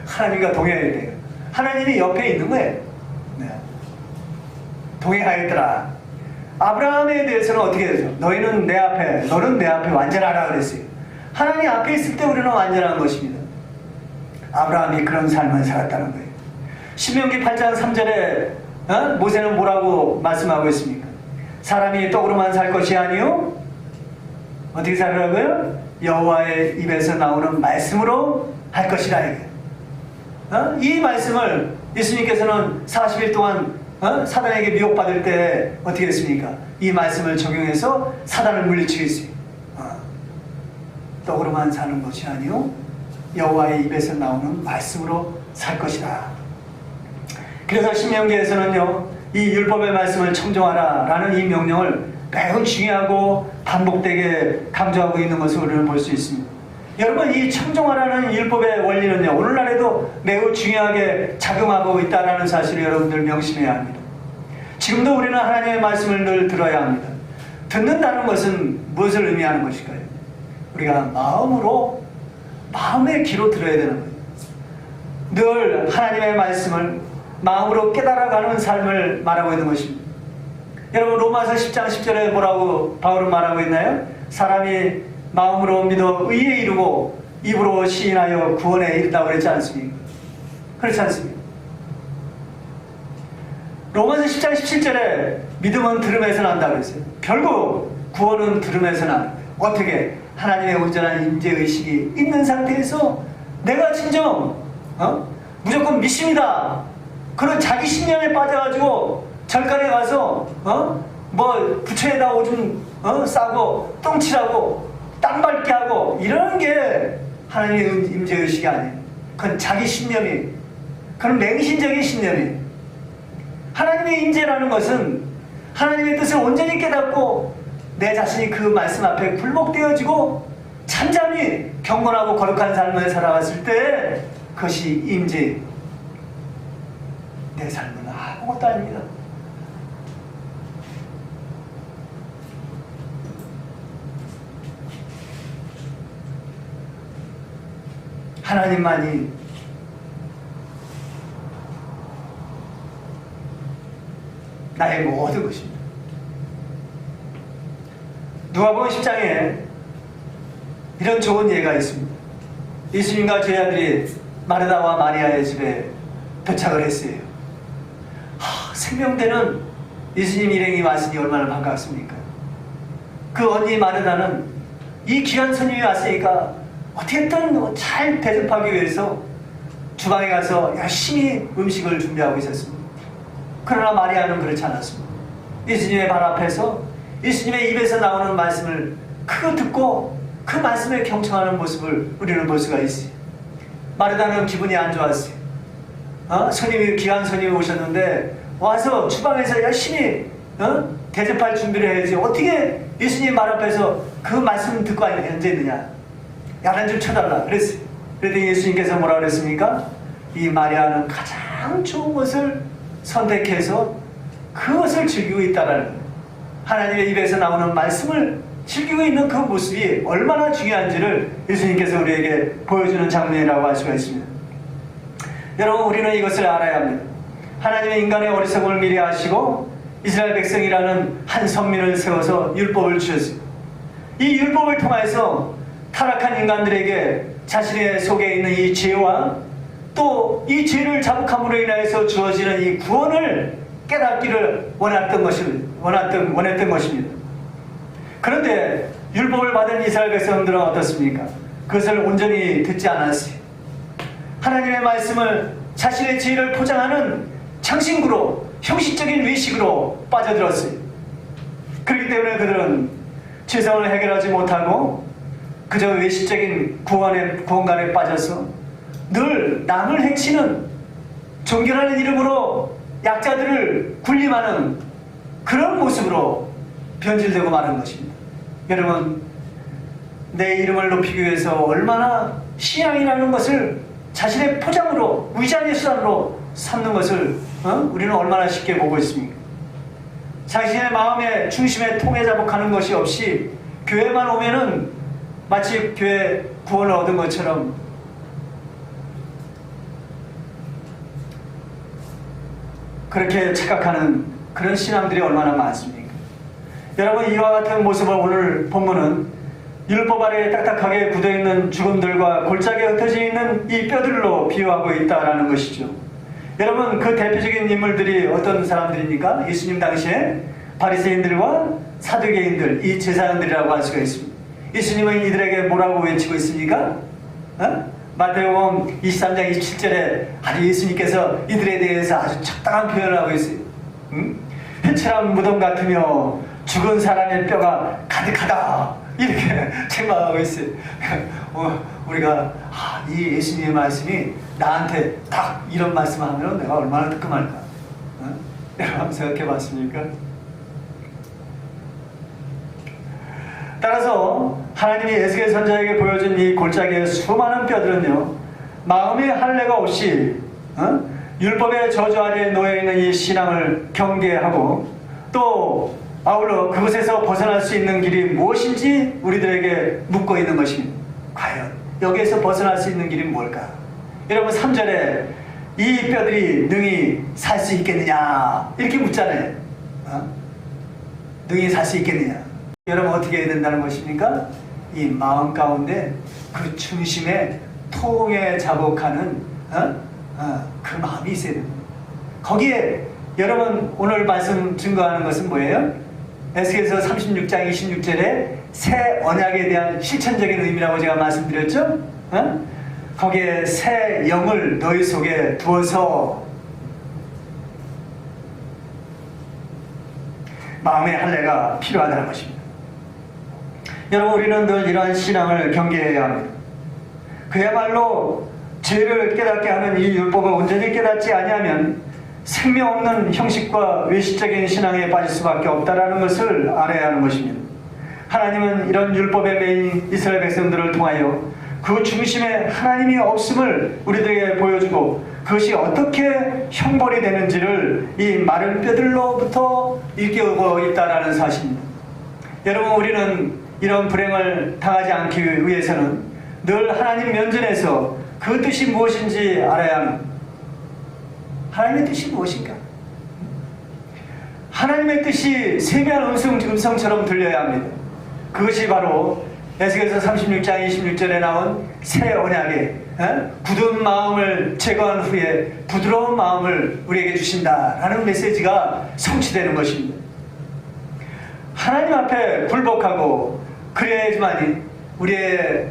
하나님과 동행했대요. 하나님이 옆에 있는 거예요. 네. 동행하였더라. 아브라함에 대해서는 어떻게 되죠? 너는 내 앞에 완전하라 그랬어요. 하나님 앞에 있을 때 우리는 완전한 것입니다. 아브라함이 그런 삶을 살았다는 거예요. 신명기 8장 3절에 모세는 뭐라고 말씀하고 있습니까? 사람이 떡으로만 살 것이 아니요, 어떻게 살으라고요? 여호와의 입에서 나오는 말씀으로 할 것이라. 이 말씀을 예수님께서는 40일 동안 사단에게 미혹받을 때 어떻게 했습니까? 이 말씀을 적용해서 사단을 물리치고 있어요. 떡으로만 사는 것이 아니요, 여호와의 입에서 나오는 말씀으로 살 것이다. 그래서 신명기에서는요, 이 율법의 말씀을 청종하라 라는 이 명령을 매우 중요하고 반복되게 강조하고 있는 것을 우리는 볼 수 있습니다. 여러분, 이 청종하라는 율법의 원리는요, 오늘날에도 매우 중요하게 작용하고 있다는 사실을 여러분들 명심해야 합니다. 지금도 우리는 하나님의 말씀을 늘 들어야 합니다. 듣는다는 것은 무엇을 의미하는 것일까요? 우리가 마음의 귀로 들어야 되는 거예요. 늘 하나님의 말씀을 마음으로 깨달아가는 삶을 말하고 있는 것입니다. 여러분, 로마서 10장 10절에 뭐라고 바울은 말하고 있나요? 사람이 마음으로 믿어 의에 이르고 입으로 시인하여 구원에 이른다고 그랬지 않습니까? 그렇지 않습니까? 로마서 10장 17절에 믿음은 들음에서 난다 그랬어요. 결국 구원은 들음에서 나는 거예요. 어떻게? 하나님의 온전한 임재의식이 있는 상태에서 내가 진정 무조건 믿습니다, 그런 자기 신념에 빠져가지고 절간에 가서 뭐 부처에다 오줌 싸고 똥칠하고 땅 밟게 하고 이런 게 하나님의 임재의식이 아니에요. 그건 자기 신념이에요. 그건 맹신적인 신념이에요. 하나님의 임재라는 것은 하나님의 뜻을 온전히 깨닫고 내 자신이 그 말씀 앞에 굴복되어지고 잠잠히 경건하고 거룩한 삶을 살아갔을 때 그것이 임재. 내 삶은 아무것도 아닙니다. 하나님만이 나의 모든 것입니다. 누가복음 10장에 이런 좋은 예가 있습니다. 예수님과 저희 아들이 마르다와 마리아의 집에 도착을 했어요. 생명되는 예수님 일행이 왔으니 얼마나 반갑습니까? 그 언니 마르다는 이 귀한 손님이 왔으니까 어떻게든 잘 대접하기 위해서 주방에 가서 열심히 음식을 준비하고 있었습니다. 그러나 마리아는 그렇지 않았습니다. 예수님의 발 앞에서 예수님의 입에서 나오는 말씀을 크게 듣고 그 말씀에 경청하는 모습을 우리는 볼 수가 있어요. 마르다는 기분이 안 좋았어요. 귀한 손님이 오셨는데 와서 주방에서 열심히 대접할 준비를 해야지 어떻게 예수님 말 앞에서 그 말씀 듣고 앉아있느냐, 야단 좀 쳐달라 그랬어요. 그랬더니 예수님께서 뭐라 그랬습니까? 이 마리아는 가장 좋은 것을 선택해서 그것을 즐기고 있다라는 거예요. 하나님의 입에서 나오는 말씀을 즐기고 있는 그 모습이 얼마나 중요한지를 예수님께서 우리에게 보여주는 장면이라고 할 수가 있습니다. 여러분, 우리는 이것을 알아야 합니다. 하나님의 인간의 어리석음을 미리 아시고 이스라엘 백성이라는 한 선민을 세워서 율법을 주셨어요. 이 율법을 통해서 타락한 인간들에게 자신의 속에 있는 이 죄와 또 이 죄를 자복함으로 인하여서 주어지는 이 구원을 깨닫기를 원했던 것입니다. 그런데 율법을 받은 이스라엘 백성들은 어떻습니까? 그것을 온전히 듣지 않았어요. 하나님의 말씀을 자신의 죄를 포장하는 창신구로, 형식적인 외식으로 빠져들었어요. 그렇기 때문에 그들은 죄성을 해결하지 못하고 그저 외식적인 구원관에 빠져서 늘 남을 해치는, 존경하는 이름으로 약자들을 군림하는 그런 모습으로 변질되고 마는 것입니다. 여러분, 내 이름을 높이기 위해서 얼마나 신앙이라는 것을 자신의 포장으로, 위장의 수단으로 삼는 것을 우리는 얼마나 쉽게 보고 있습니까? 자신의 마음의 중심에 통해 자복하는 것이 없이 교회만 오면은 마치 교회 구원을 얻은 것처럼 그렇게 착각하는 그런 신앙들이 얼마나 많습니까? 여러분, 이와 같은 모습을 오늘 본문은 율법 아래에 딱딱하게 굳어있는 죽음들과 골짜기에 흩어져 있는 이 뼈들로 비유하고 있다는 것이죠. 여러분, 그 대표적인 인물들이 어떤 사람들입니까? 예수님 당시에 바리새인들과 사두개인들, 이 제사장들이라고 할 수가 있습니다. 예수님은 이들에게 뭐라고 외치고 있습니까? 마태복음 23장 27절에 아주 예수님께서 이들에 대해서 아주 적당한 표현을 하고 있어요. 회칠한 무덤 같으며 죽은 사람의 뼈가 가득하다, 이렇게 책망하고 있어요. 우리가 이 예수님의 말씀이 나한테 딱 이런 말씀을 하면 내가 얼마나 뜨끔할까? 여러분 한번 생각해 봤습니까? 따라서 하나님이 에스겔 선지자에게 보여준 이 골짜기의 수많은 뼈들은요, 마음의 할례가 없이 율법의 저주 아래에 놓여있는 이 신앙을 경계하고 또 아울러 그곳에서 벗어날 수 있는 길이 무엇인지 우리들에게 묻고 있는 것입니다. 과연 여기에서 벗어날 수 있는 길이 뭘까? 여러분, 3절에 이 뼈들이 능히 살 수 있겠느냐 이렇게 묻잖아요. 능히 살 수 있겠느냐? 여러분, 어떻게 해야 된다는 것입니까? 이 마음 가운데 그 중심에 통에 자복하는 그 마음이 있어야 됩니다. 거기에 여러분 오늘 말씀 증거하는 것은 뭐예요? 에스겔서 36장 26절에 새 언약에 대한 실천적인 의미라고 제가 말씀드렸죠? 거기에 새 영을 너희 속에 두어서 마음의 할례가 필요하다는 것입니다. 여러분, 우리는 늘 이러한 신앙을 경계해야 합니다. 그야말로 죄를 깨닫게 하는 이 율법을 온전히 깨닫지 아니하면 생명 없는 형식과 외식적인 신앙에 빠질 수밖에 없다는 것을 알아야 하는 것입니다. 하나님은 이런 율법에 매인 이스라엘 백성들을 통하여 그 중심에 하나님이 없음을 우리들에게 보여주고 그것이 어떻게 형벌이 되는지를 이 마른 뼈들로부터 일깨우고 있다는 사실입니다. 여러분, 우리는 이런 불행을 당하지 않기 위해서는 늘 하나님 면전에서 그 뜻이 무엇인지 알아야 합니다. 하나님의 뜻이 무엇인가? 하나님의 뜻이 세미한 음성처럼 들려야 합니다. 그것이 바로 에스겔서 36장 26절에 나온 새 언약의 굳은 마음을 제거한 후에 부드러운 마음을 우리에게 주신다라는 메시지가 성취되는 것입니다. 하나님 앞에 굴복하고 그래야지만이 우리의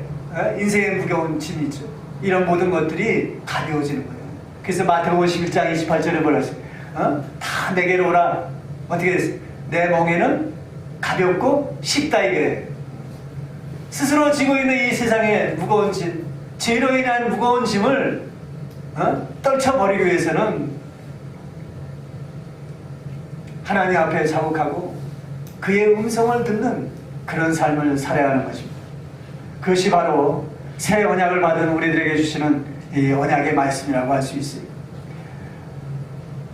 인생의 무거운 짐이 있죠. 이런 모든 것들이 가벼워지는 거예요. 그래서 마태복음 11장 28절에 보았어요. 다 내게로 오라. 어떻게 됐어요? 내 멍에는 가볍고 쉽다, 이게. 스스로 지고 있는 이 세상의 무거운 짐, 죄로 인한 무거운 짐을 떨쳐버리기 위해서는 하나님 앞에 자복하고 그의 음성을 듣는 그런 삶을 살아야 하는 것입니다. 그것이 바로 새 언약을 받은 우리들에게 주시는 이 언약의 말씀이라고 할 수 있어요.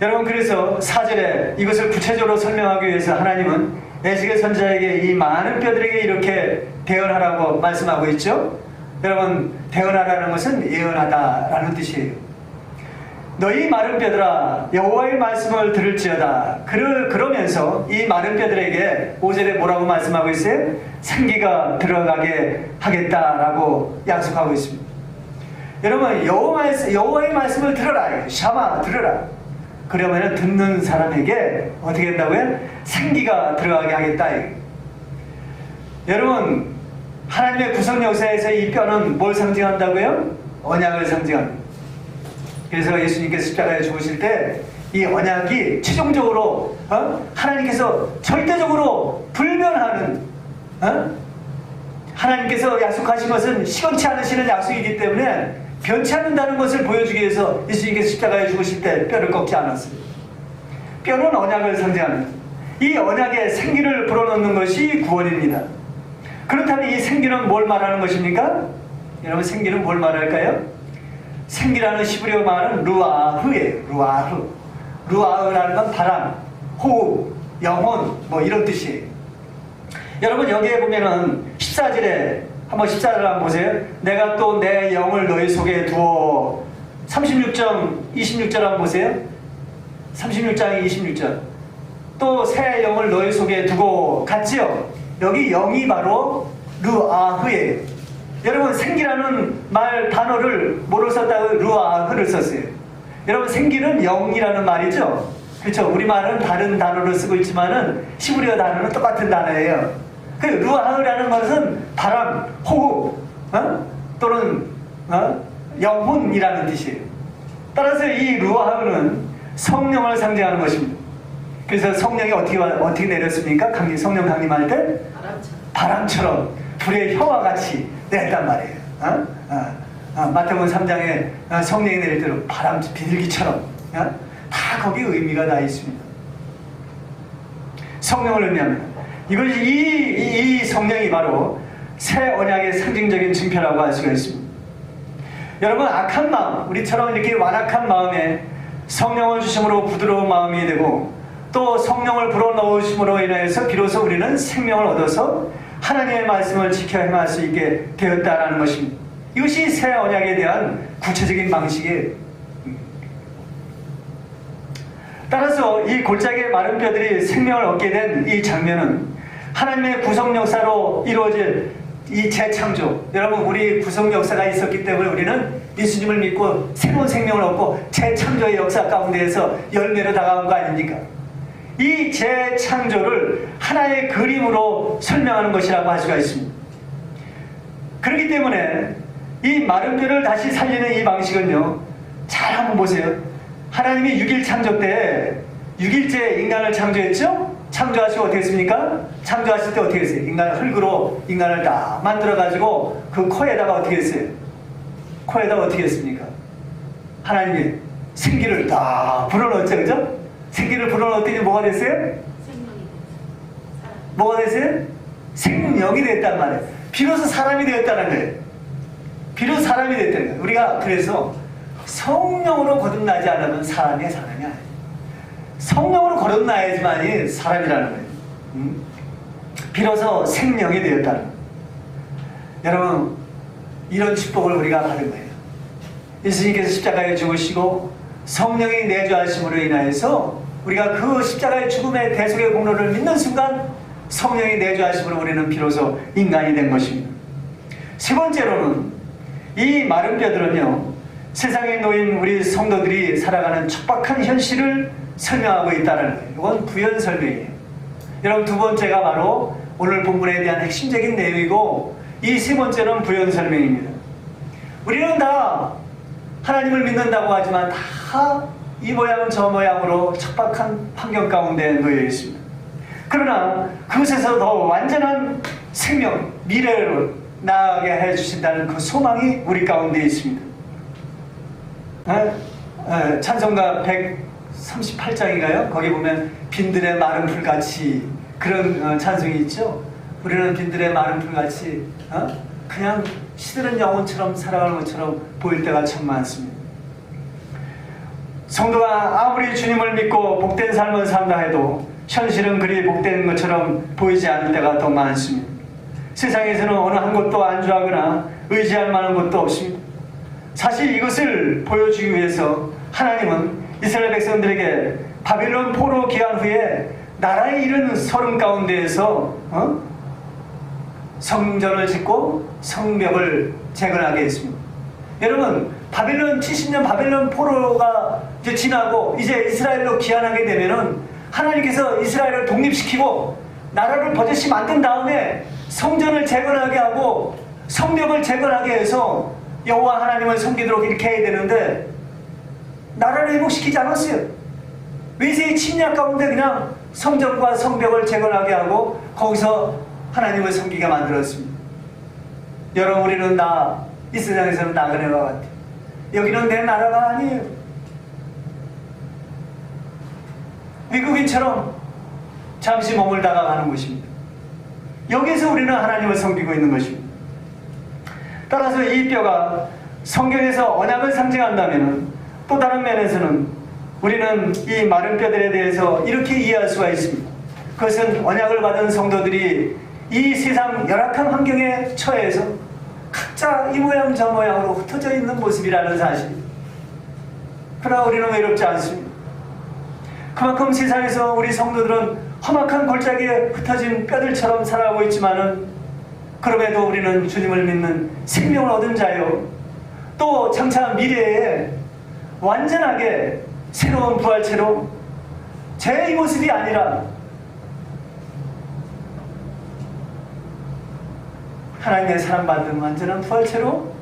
여러분, 그래서 4절에 이것을 구체적으로 설명하기 위해서 하나님은 에스겔 선지자에게 이 많은 뼈들에게 이렇게 대언하라고 말씀하고 있죠. 여러분, 대언하라는 것은 예언하다라는 뜻이에요. 너희 마른 뼈들아 여호와의 말씀을 들을지어다. 그러면서 이 마른 뼈들에게 5절에 뭐라고 말씀하고 있어요? 생기가 들어가게 하겠다라고 약속하고 있습니다. 여러분 여호와의 말씀을 들어라. 샤마 들어라. 그러면 듣는 사람에게 어떻게 된다고요? 생기가 들어가게 하겠다. 여러분 하나님의 구속 역사에서 이 뼈는 뭘 상징한다고요? 언약을 상징합니다. 그래서 예수님께서 십자가에 죽으실 때 이 언약이 최종적으로 하나님께서 절대적으로 불변하는 하나님께서 약속하신 것은 시건치 않으시는 약속이기 때문에 변치 않는다는 것을 보여주기 위해서 예수님께서 십자가에 죽으실 때 뼈를 꺾지 않았습니다. 뼈는 언약을 상징합니다. 이 언약에 생기를 불어넣는 것이 구원입니다. 그렇다면 이 생기는 뭘 말하는 것입니까? 여러분 생기는 뭘 말할까요? 생기라는 히브리어 말은 루아흐예요. 루아흐라는 건 바람, 호흡, 영혼 뭐 이런 뜻이에요. 여러분 여기에 보면은 14절에 한번 14절 한번 보세요. 내가 또 내 영을 너희 속에 두어. 26절 한번 보세요. 36장 26절 또 새 영을 너희 속에 두고 같지요. 여기 영이 바로 루아흐예요. 여러분 생기라는 말 단어를 뭐로 썼다고? 루아흐를 썼어요. 여러분 생기는 영이라는 말이죠. 그렇죠? 우리말은 다른 단어로 쓰고 있지만은 히브리어 단어는 똑같은 단어예요. 그 루아흐라는 것은 바람, 호흡 또는 영혼이라는 뜻이에요. 따라서 이 루아흐는 성령을 상징하는 것입니다. 그래서 성령이 어떻게 내렸습니까? 성령 강림할 때 바람처럼 불의 혀와 같이 내렸단 말이에요. 마태복음 3장에 성령이 내릴 때로 바람 비둘기처럼 다 거기에 의미가 다 있습니다. 성령을 의미합니다. 이것이 이 성령이 바로 새 언약의 상징적인 증표라고 할 수가 있습니다. 여러분 악한 마음, 우리처럼 이렇게 완악한 마음에 성령을 주심으로 부드러운 마음이 되고 또 성령을 불어넣으심으로 인해서 비로소 우리는 생명을 얻어서 하나님의 말씀을 지켜 행할 수 있게 되었다라는 것입니다. 이것이 새 언약에 대한 구체적인 방식이에요. 따라서 이 골짜기의 마른 뼈들이 생명을 얻게 된 이 장면은 하나님의 구속 역사로 이루어질 이 재창조. 여러분 우리 구속 역사가 있었기 때문에 우리는 예수님을 믿고 새로운 생명을 얻고 재창조의 역사 가운데에서 열매로 다가온 거 아닙니까? 이 재창조를 하나의 그림으로 설명하는 것이라고 할 수가 있습니다. 그렇기 때문에 이 마른 뼈를 다시 살리는 이 방식은요, 잘 한번 보세요. 하나님이 6일 창조 때 6일째 인간을 창조했죠? 창조하시고 어떻게 했습니까? 창조하실 때 어떻게 했어요? 흙으로 인간을 다 만들어가지고 그 코에다가 어떻게 했어요? 코에다가 어떻게 했습니까? 하나님이 생기를 다 불어넣었죠, 그죠? 생기를 불어넣었더니 뭐가 됐어요? 뭐가 됐어요? 생명이 됐단 말이에요. 비로소 사람이 되었다는 거예요. 비로소 사람이 됐다는 거예요. 우리가 그래서 성령으로 거듭나지 않으면 사람이 아니에요. 성령으로 거듭나야지만이 사람이라는 거예요. 비로소 생명이 되었다는 거예요. 여러분 이런 축복을 우리가 받은 거예요. 예수님께서 십자가에 죽으시고 성령이 내주하심으로 인하여서 우리가 그 십자가의 죽음의 대속의 공로를 믿는 순간 성령이 내주하심으로 우리는 비로소 인간이 된 것입니다. 세 번째로는 이 마른 뼈들은요, 세상에 놓인 우리 성도들이 살아가는 척박한 현실을 설명하고 있다는 거예요. 이건 부연 설명이에요. 여러분 두 번째가 바로 오늘 본문에 대한 핵심적인 내용이고 이 세 번째는 부연 설명입니다. 우리는 다 하나님을 믿는다고 하지만 다 이 모양 저 모양으로 척박한 환경 가운데 놓여 있습니다. 그러나 그것에서 더 완전한 생명, 미래로 나아가게 해주신다는 그 소망이 우리 가운데 있습니다. 찬송가 138장인가요? 거기 보면 빈들의 마른 풀같이 그런 찬송이 있죠. 우리는 빈들의 마른 풀같이 그냥 시들은 영혼처럼 살아가는 것처럼 보일 때가 참 많습니다. 성도가 아무리 주님을 믿고 복된 삶을 산다 해도 현실은 그리 복된 것처럼 보이지 않을 때가 더 많습니다. 세상에서는 어느 한 곳도 안주하거나 의지할 만한 곳도 없습니다. 사실 이것을 보여주기 위해서 하나님은 이스라엘 백성들에게 바빌론 포로 귀환 후에 나라에 이른 소름 가운데에서 성전을 짓고 성벽을 재건하게 했습니다. 여러분, 바빌론 70년 바빌론 포로가 이제 지나고 이제 이스라엘로 귀환하게 되면은 하나님께서 이스라엘을 독립시키고 나라를 버젓이 만든 다음에 성전을 재건하게 하고 성벽을 재건하게 해서 여호와 하나님을 섬기도록 이렇게 해야 되는데 나라를 회복시키지 않았어요. 외세의 침략 가운데 그냥 성전과 성벽을 재건하게 하고 거기서 하나님을 섬기게 만들었습니다. 여러분, 우리는 이 세상에서는 나그네와 같아요. 여기는 내 나라가 아니에요. 미국인처럼 잠시 머물다가 가는 곳입니다. 여기에서 우리는 하나님을 섬기고 있는 것입니다. 따라서 이 뼈가 성경에서 언약을 상징한다면 또 다른 면에서는 우리는 이 마른 뼈들에 대해서 이렇게 이해할 수가 있습니다. 그것은 언약을 받은 성도들이 이 세상 열악한 환경에 처해서 각자 이 모양 저 모양으로 흩어져 있는 모습이라는 사실. 그러나 우리는 외롭지 않습니다. 그만큼 세상에서 우리 성도들은 험악한 골짜기에 흩어진 뼈들처럼 살아가고 있지만은 그럼에도 우리는 주님을 믿는 생명을 얻은 자요, 또 장차 미래에 완전하게 새로운 부활체로 제 이 모습이 아니라 하나님의 사랑받는 완전한 부활체로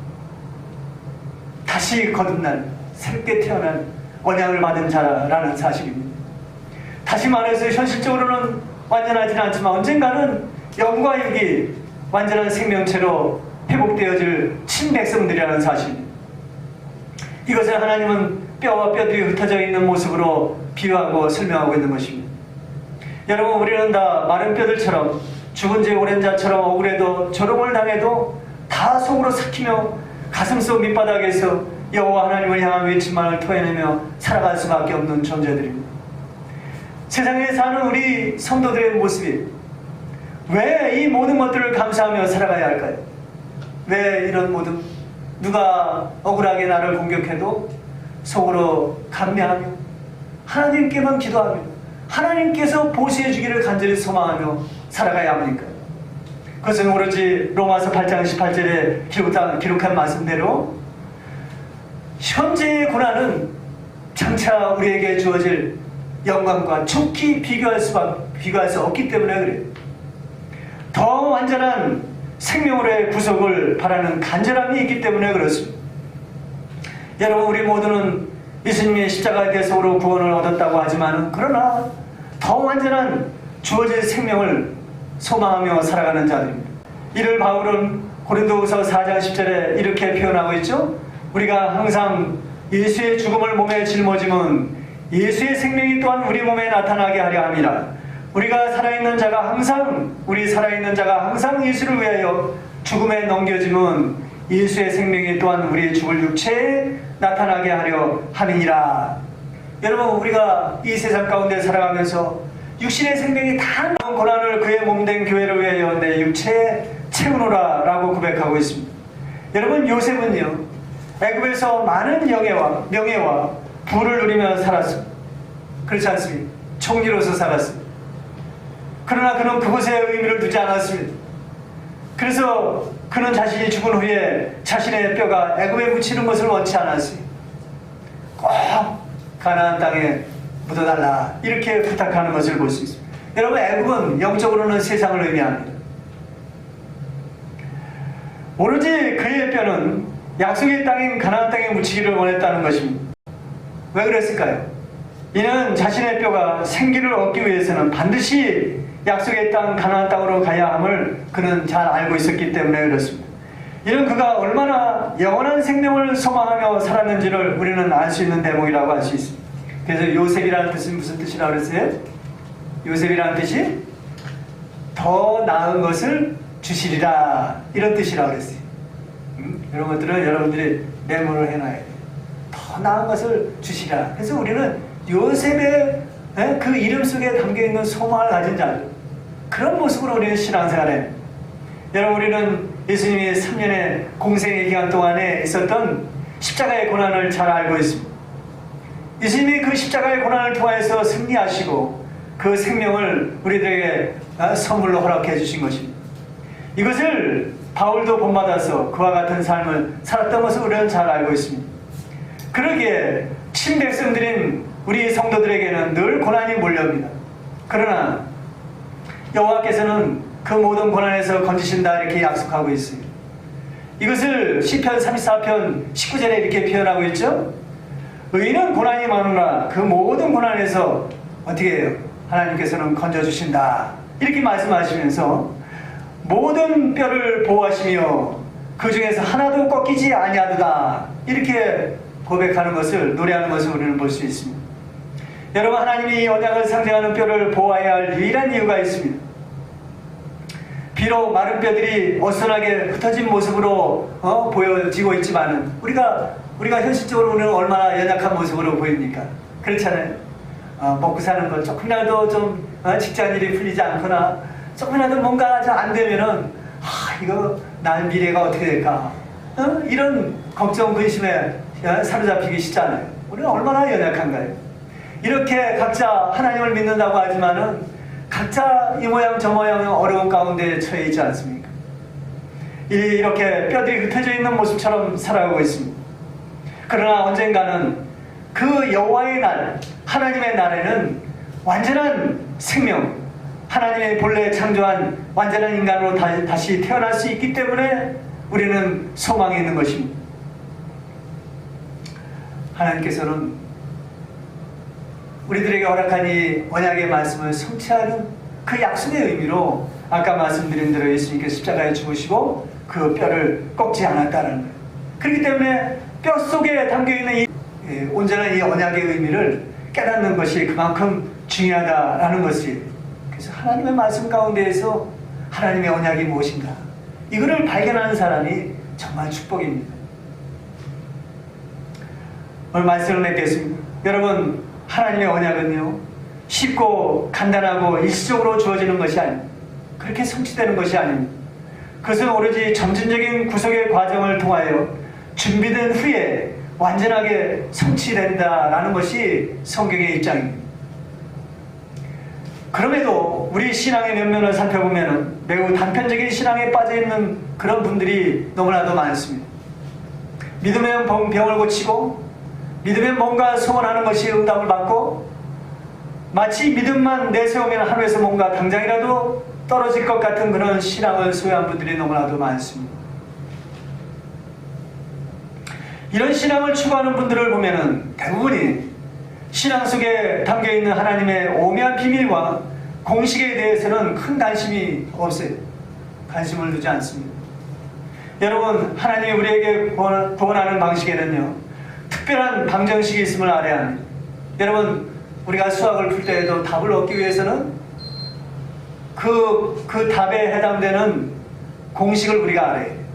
다시 거듭난 새롭게 태어난 언약을 받은 자라는 사실입니다. 다시 말해서 현실적으로는 완전하지는 않지만 언젠가는 영과 육이 완전한 생명체로 회복되어질 친백성들이라는 사실입니다. 이것을 하나님은 뼈와 뼈들이 흩어져 있는 모습으로 비유하고 설명하고 있는 것입니다. 여러분, 우리는 다 마른 뼈들처럼 죽은 지 오랜 자처럼 억울해도 조롱을 당해도 다 속으로 삭히며 가슴속 밑바닥에서 여호와 하나님을 향한 외침만을 토해내며 살아갈 수밖에 없는 존재들입니다. 세상에 사는 우리 성도들의 모습이 왜 이 모든 것들을 감사하며 살아가야 할까요? 왜 이런 모든, 누가 억울하게 나를 공격해도 속으로 감매하며 하나님께만 기도하며 하나님께서 보시해 주기를 간절히 소망하며 살아가야 합니까? 그것은 오로지 로마서 8장 18절에 기록한 말씀대로 현재의 고난은 장차 우리에게 주어질 영광과 촉히 비교할 수 없기 때문에 그래요. 더 완전한 생명으로의 구속을 바라는 간절함이 있기 때문에 그렇습니다. 여러분, 우리 모두는 예수님의 십자가의 대속으로 구원을 얻었다고 하지만 그러나 더 완전한 주어질 생명을 소망하며 살아가는 자들입니다. 이를 바울은 고린도후서 4장 10절에 이렇게 표현하고 있죠. 우리가 항상 예수의 죽음을 몸에 짊어짐은 예수의 생명이 또한 우리 몸에 나타나게 하려 함이라. 우리 살아있는 자가 항상 예수를 위하여 죽음에 넘겨짐은 예수의 생명이 또한 우리의 죽을 육체에 나타나게 하려 함이니라. 여러분, 우리가 이 세상 가운데 살아가면서 육신의 생명이 다 나온 고난을 그의 몸된 교회를 위하여 내 육체에 채우노라 라고 고백하고 있습니다. 여러분, 요셉은요, 애굽에서 많은 명예와 부를 누리며 살았습니다. 그렇지 않습니까? 총리로서 살았습니다. 그러나 그는 그곳에 의미를 두지 않았습니다. 그래서 그는 자신이 죽은 후에 자신의 뼈가 애굽에 묻히는 것을 원치 않았어요. 꼭 가나안 땅에 묻어달라 이렇게 부탁하는 것을 볼 수 있습니다. 여러분, 애굽은 영적으로는 세상을 의미합니다. 오로지 그의 뼈는 약속의 땅인 가나안 땅에 묻히기를 원했다는 것입니다. 왜 그랬을까요? 이는 자신의 뼈가 생기를 얻기 위해서는 반드시 약속의 땅 가나안 땅으로 가야 함을 그는 잘 알고 있었기 때문에 그렇습니다. 이는 그가 얼마나 영원한 생명을 소망하며 살았는지를 우리는 알 수 있는 대목이라고 할 수 있습니다. 그래서 요셉이라는 뜻은 무슨 뜻이라고 그랬어요? 요셉이라는 뜻이 더 나은 것을 주시리라, 이런 뜻이라고 그랬어요. 이런 것들은 여러분들이 메모를 해놔야 돼요. 더 나은 것을 주시리라. 그래서 우리는 요셉의 그 이름 속에 담겨있는 소망을 가진 자들, 그런 모습으로 우리는 신앙생활에, 여러분, 우리는 예수님이 3년의 공생의 기간 동안에 있었던 십자가의 고난을 잘 알고 있습니다. 예수님이 그 십자가의 고난을 통하여서 승리하시고 그 생명을 우리들에게 선물로 허락해 주신 것입니다. 이것을 바울도 본받아서 그와 같은 삶을 살았던 것을 우리는 잘 알고 있습니다. 그러기에 친백성들인 우리 성도들에게는 늘 고난이 몰려옵니다. 그러나 여호와께서는 그 모든 고난에서 건지신다 이렇게 약속하고 있어요. 이것을 시편 34편 19절에 이렇게 표현하고 있죠. 의인은 고난이 많으나 그 모든 고난에서 어떻게 해요? 하나님께서는 건져주신다 이렇게 말씀하시면서 모든 뼈를 보호하시며 그 중에서 하나도 꺾이지 아니하도다 이렇게 고백하는 것을, 노래하는 것을 우리는 볼 수 있습니다. 여러분, 하나님이 이 언약을 상징하는 뼈를 보호해야 할 유일한 이유가 있습니다. 비록 마른 뼈들이 어수선하게 흩어진 모습으로 보여지고 있지만은 우리가 현실적으로 우리는 얼마나 연약한 모습으로 보입니까? 그렇잖아요. 먹고 사는 것 조금이라도 좀 직장일이 풀리지 않거나 조금이라도 뭔가 잘 안 되면은 이거 나의 미래가 어떻게 될까? 이런 걱정, 근심에 사로잡히기 쉽잖아요. 우리는 얼마나 연약한가요? 이렇게 각자 하나님을 믿는다고 하지만은 각자 이 모양 저 모양 어려운 가운데 처해 있지 않습니까? 이렇게 뼈들이 흩어져 있는 모습처럼 살아가고 있습니다. 그러나 언젠가는 그 여호와의 날, 하나님의 날에는 완전한 생명, 하나님의 본래 창조한 완전한 인간으로 다시 태어날 수 있기 때문에 우리는 소망이 있는 것입니다. 하나님께서는 우리들에게 허락한 이 언약의 말씀을 성취하는 그 약속의 의미로 아까 말씀드린 대로 예수님께서 십자가에 죽으시고 그 뼈를 꺾지 않았다는 거예요. 그렇기 때문에 뼈 속에 담겨있는 이 온전한 이 언약의 의미를 깨닫는 것이 그만큼 중요하다라는 것이, 그래서 하나님의 말씀 가운데에서 하나님의 언약이 무엇인가, 이거를 발견하는 사람이 정말 축복입니다. 오늘 말씀을 맺겠습니다. 여러분, 하나님의 언약은요, 쉽고 간단하고 일시적으로 주어지는 것이 아닙니다. 그렇게 성취되는 것이 아닙니다. 그것은 오로지 점진적인 구속의 과정을 통하여 준비된 후에 완전하게 성취된다라는 것이 성경의 입장입니다. 그럼에도 우리 신앙의 면면을 살펴보면 매우 단편적인 신앙에 빠져있는 그런 분들이 너무나도 많습니다. 믿으면 병을 고치고, 믿으면 뭔가 소원하는 것이 응답을 받고, 마치 믿음만 내세우면 하루에서 뭔가 당장이라도 떨어질 것 같은 그런 신앙을 소유한 분들이 너무나도 많습니다. 이런 신앙을 추구하는 분들을 보면은 대부분이 신앙 속에 담겨있는 하나님의 오묘한 비밀과 공식에 대해서는 큰 관심이 없어요. 관심을 두지 않습니다. 여러분, 하나님이 우리에게 구원하는 방식에는요, 특별한 방정식이 있음을 알아야 합니다. 여러분, 우리가 수학을 풀 때에도 답을 얻기 위해서는 그 답에 해당되는 공식을 우리가 알아야 해요.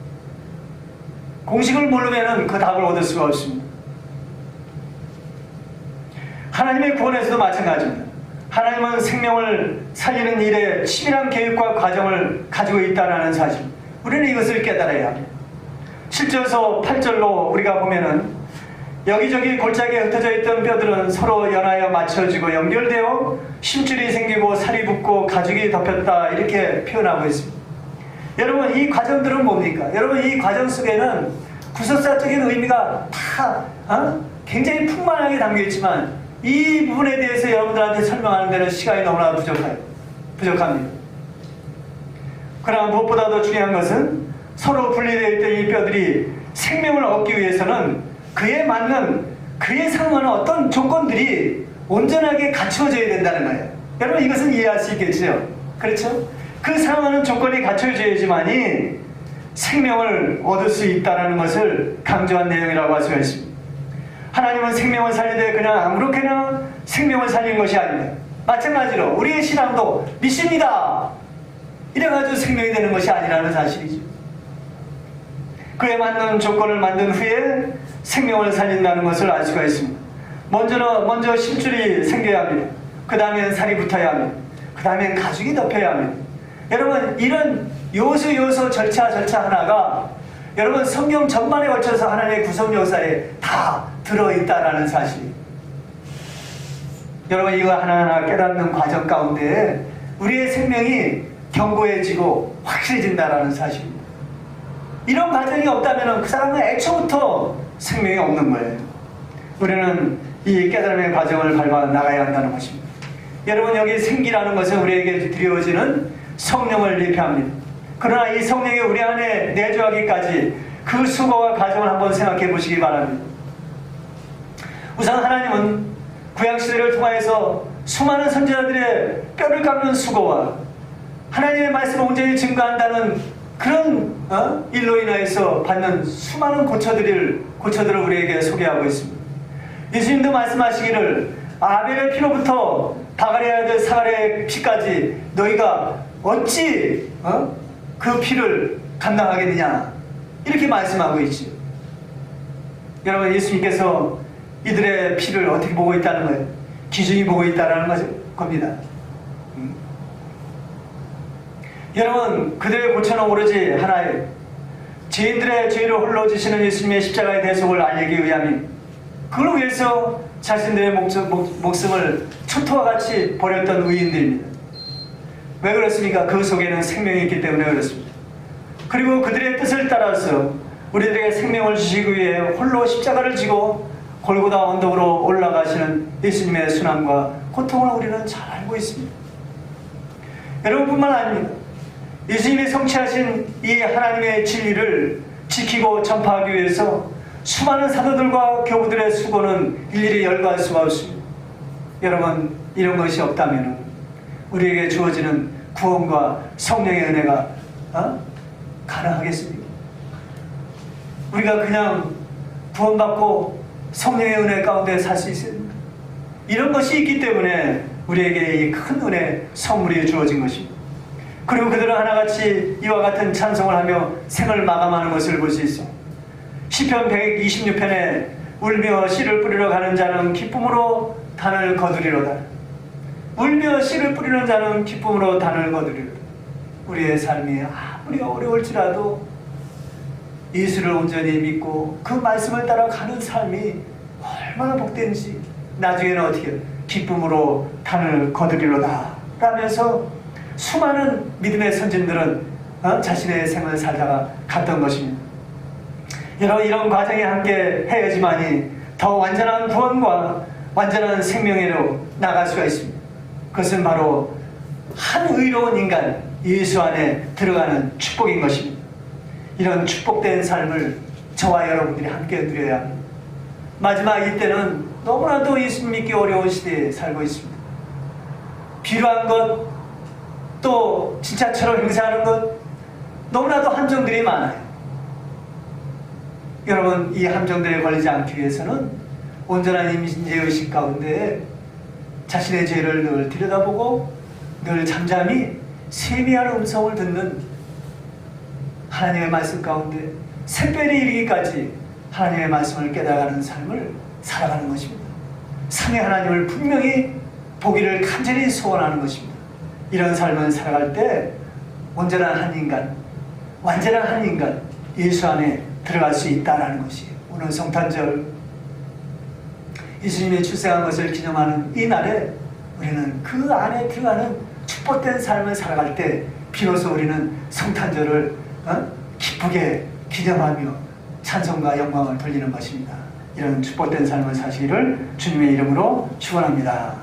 공식을 모르면 그 답을 얻을 수가 없습니다. 하나님의 구원에서도 마찬가지입니다. 하나님은 생명을 살리는 일에 치밀한 계획과 과정을 가지고 있다는 사실, 우리는 이것을 깨달아야 합니다. 7절에서 8절로 우리가 보면은 여기저기 골짜기에 흩어져 있던 뼈들은 서로 연하여 맞춰지고 연결되어 심줄이 생기고 살이 붙고 가죽이 덮였다 이렇게 표현하고 있습니다. 여러분, 이 과정들은 뭡니까? 여러분, 이 과정 속에는 구속사적인 의미가 다 굉장히 풍만하게 담겨있지만 이 부분에 대해서 여러분들한테 설명하는 데는 시간이 너무나 부족합니다. 그러나 무엇보다도 중요한 것은 서로 분리되어 있던 이 뼈들이 생명을 얻기 위해서는 그에 맞는, 그에 상응하는 어떤 조건들이 온전하게 갖추어져야 된다는 거예요. 여러분, 이것은 이해할 수 있겠죠? 그렇죠? 그 상응하는 조건이 갖춰져야지만이 생명을 얻을 수 있다는 것을 강조한 내용이라고 할 수가 있습니다. 하나님은 생명을 살리되 그냥 아무렇게나 생명을 살린 것이 아닙니다. 마찬가지로 우리의 신앙도 믿습니다, 이래가지고 생명이 되는 것이 아니라는 사실이죠. 그에 맞는 조건을 만든 후에 생명을 살린다는 것을 알 수가 있습니다. 먼저 심줄이 생겨야 합니다. 그 다음엔 살이 붙어야 합니다. 그 다음엔 가죽이 덮여야 합니다. 여러분, 이런 요소 절차 하나가 여러분 성경 전반에 걸쳐서 하나님의 구속 역사에 다 들어있다라는 사실. 여러분, 이거 하나하나 깨닫는 과정 가운데 우리의 생명이 견고해지고 확실해진다는 사실입니다. 이런 과정이 없다면 그 사람은 애초부터 생명이 없는 거예요. 우리는 이 깨달음의 과정을 밟아 나가야 한다는 것입니다. 여러분, 여기 생기라는 것은 우리에게 드리워지는 성령을 예표합니다. 그러나 이 성령이 우리 안에 내주하기까지 그 수고와 과정을 한번 생각해 보시기 바랍니다. 우선 하나님은 구약시대를 통하여서 수많은 선지자들의 뼈를 깎는 수고와 하나님의 말씀을 온전히 증거한다는 그런 일로 인하여서 받는 수많은 고초들을 우리에게 소개하고 있습니다. 예수님도 말씀하시기를 아벨의 피로부터 바가랴 아들 사가랴의 피까지 너희가 어찌 그 피를 감당하겠느냐, 이렇게 말씀하고 있죠. 여러분, 예수님께서 이들의 피를 어떻게 보고 있다는 거예요? 기준이 보고 있다는 겁니다. 여러분, 그들의 고초는 오로지 하나예요. 죄인들의 죄를 홀로 지시는 예수님의 십자가의 대속을 알리기 위함입니다. 그걸 위해서 자신들의 목숨을 초토와 같이 버렸던 의인들입니다. 왜 그렇습니까? 그 속에는 생명이 있기 때문에 그렇습니다. 그리고 그들의 뜻을 따라서 우리들에게 생명을 주시기 위해 홀로 십자가를 지고 골고다 언덕으로 올라가시는 예수님의 순환과 고통을 우리는 잘 알고 있습니다. 여러분뿐만 아닙니다. 예수님이 성취하신 이 하나님의 진리를 지키고 전파하기 위해서 수많은 사도들과 교부들의 수고는 일일이 열거할 수가 없습니다. 여러분, 이런 것이 없다면 우리에게 주어지는 구원과 성령의 은혜가 가능하겠습니까? 우리가 그냥 구원받고 성령의 은혜 가운데 살 수 있습니다. 이런 것이 있기 때문에 우리에게 이 큰 은혜 선물이 주어진 것입니다. 그리고 그들은 하나같이 이와 같은 찬송을 하며 생을 마감하는 것을 볼 수 있습니다. 시편 126편에 울며 씨를 뿌리러 가는 자는 기쁨으로 단을 거두리로다. 울며 씨를 뿌리는 자는 기쁨으로 단을 거두리로다. 우리의 삶이 아무리 어려울지라도 예수를 온전히 믿고 그 말씀을 따라 가는 삶이 얼마나 복된지 나중에는 어떻게 기쁨으로 단을 거두리로다 라면서 수많은 믿음의 선진들은 자신의 생을 살다가 갔던 것입니다. 여러분, 이런 과정에 함께 헤어지만이 더 완전한 구원과 완전한 생명으로 나갈 수가 있습니다. 그것은 바로 한 의로운 인간 예수 안에 들어가는 축복인 것입니다. 이런 축복된 삶을 저와 여러분들이 함께 누려야 합니다. 마지막 이때는 너무나도 예수 믿기 어려운 시대에 살고 있습니다. 필요한 것, 또 진짜처럼 행세하는 것, 너무나도 함정들이 많아요. 여러분, 이 함정들에 걸리지 않기 위해서는 온전한 임재의식 가운데 자신의 죄를 늘 들여다보고 늘 잠잠히 세미한 음성을 듣는 하나님의 말씀 가운데 새벽에 이르기까지 하나님의 말씀을 깨달아가는 삶을 살아가는 것입니다. 삼위 하나님을 분명히 보기를 간절히 소원하는 것입니다. 이런 삶을 살아갈 때 온전한 한 인간, 완전한 한 인간 예수 안에 들어갈 수 있다는 것이에요. 오늘 성탄절 예수님의 출생한 것을 기념하는 이 날에 우리는 그 안에 들어가는 축복된 삶을 살아갈 때 비로소 우리는 성탄절을 기쁘게 기념하며 찬송과 영광을 돌리는 것입니다. 이런 축복된 삶을 사시기를 주님의 이름으로 축원합니다.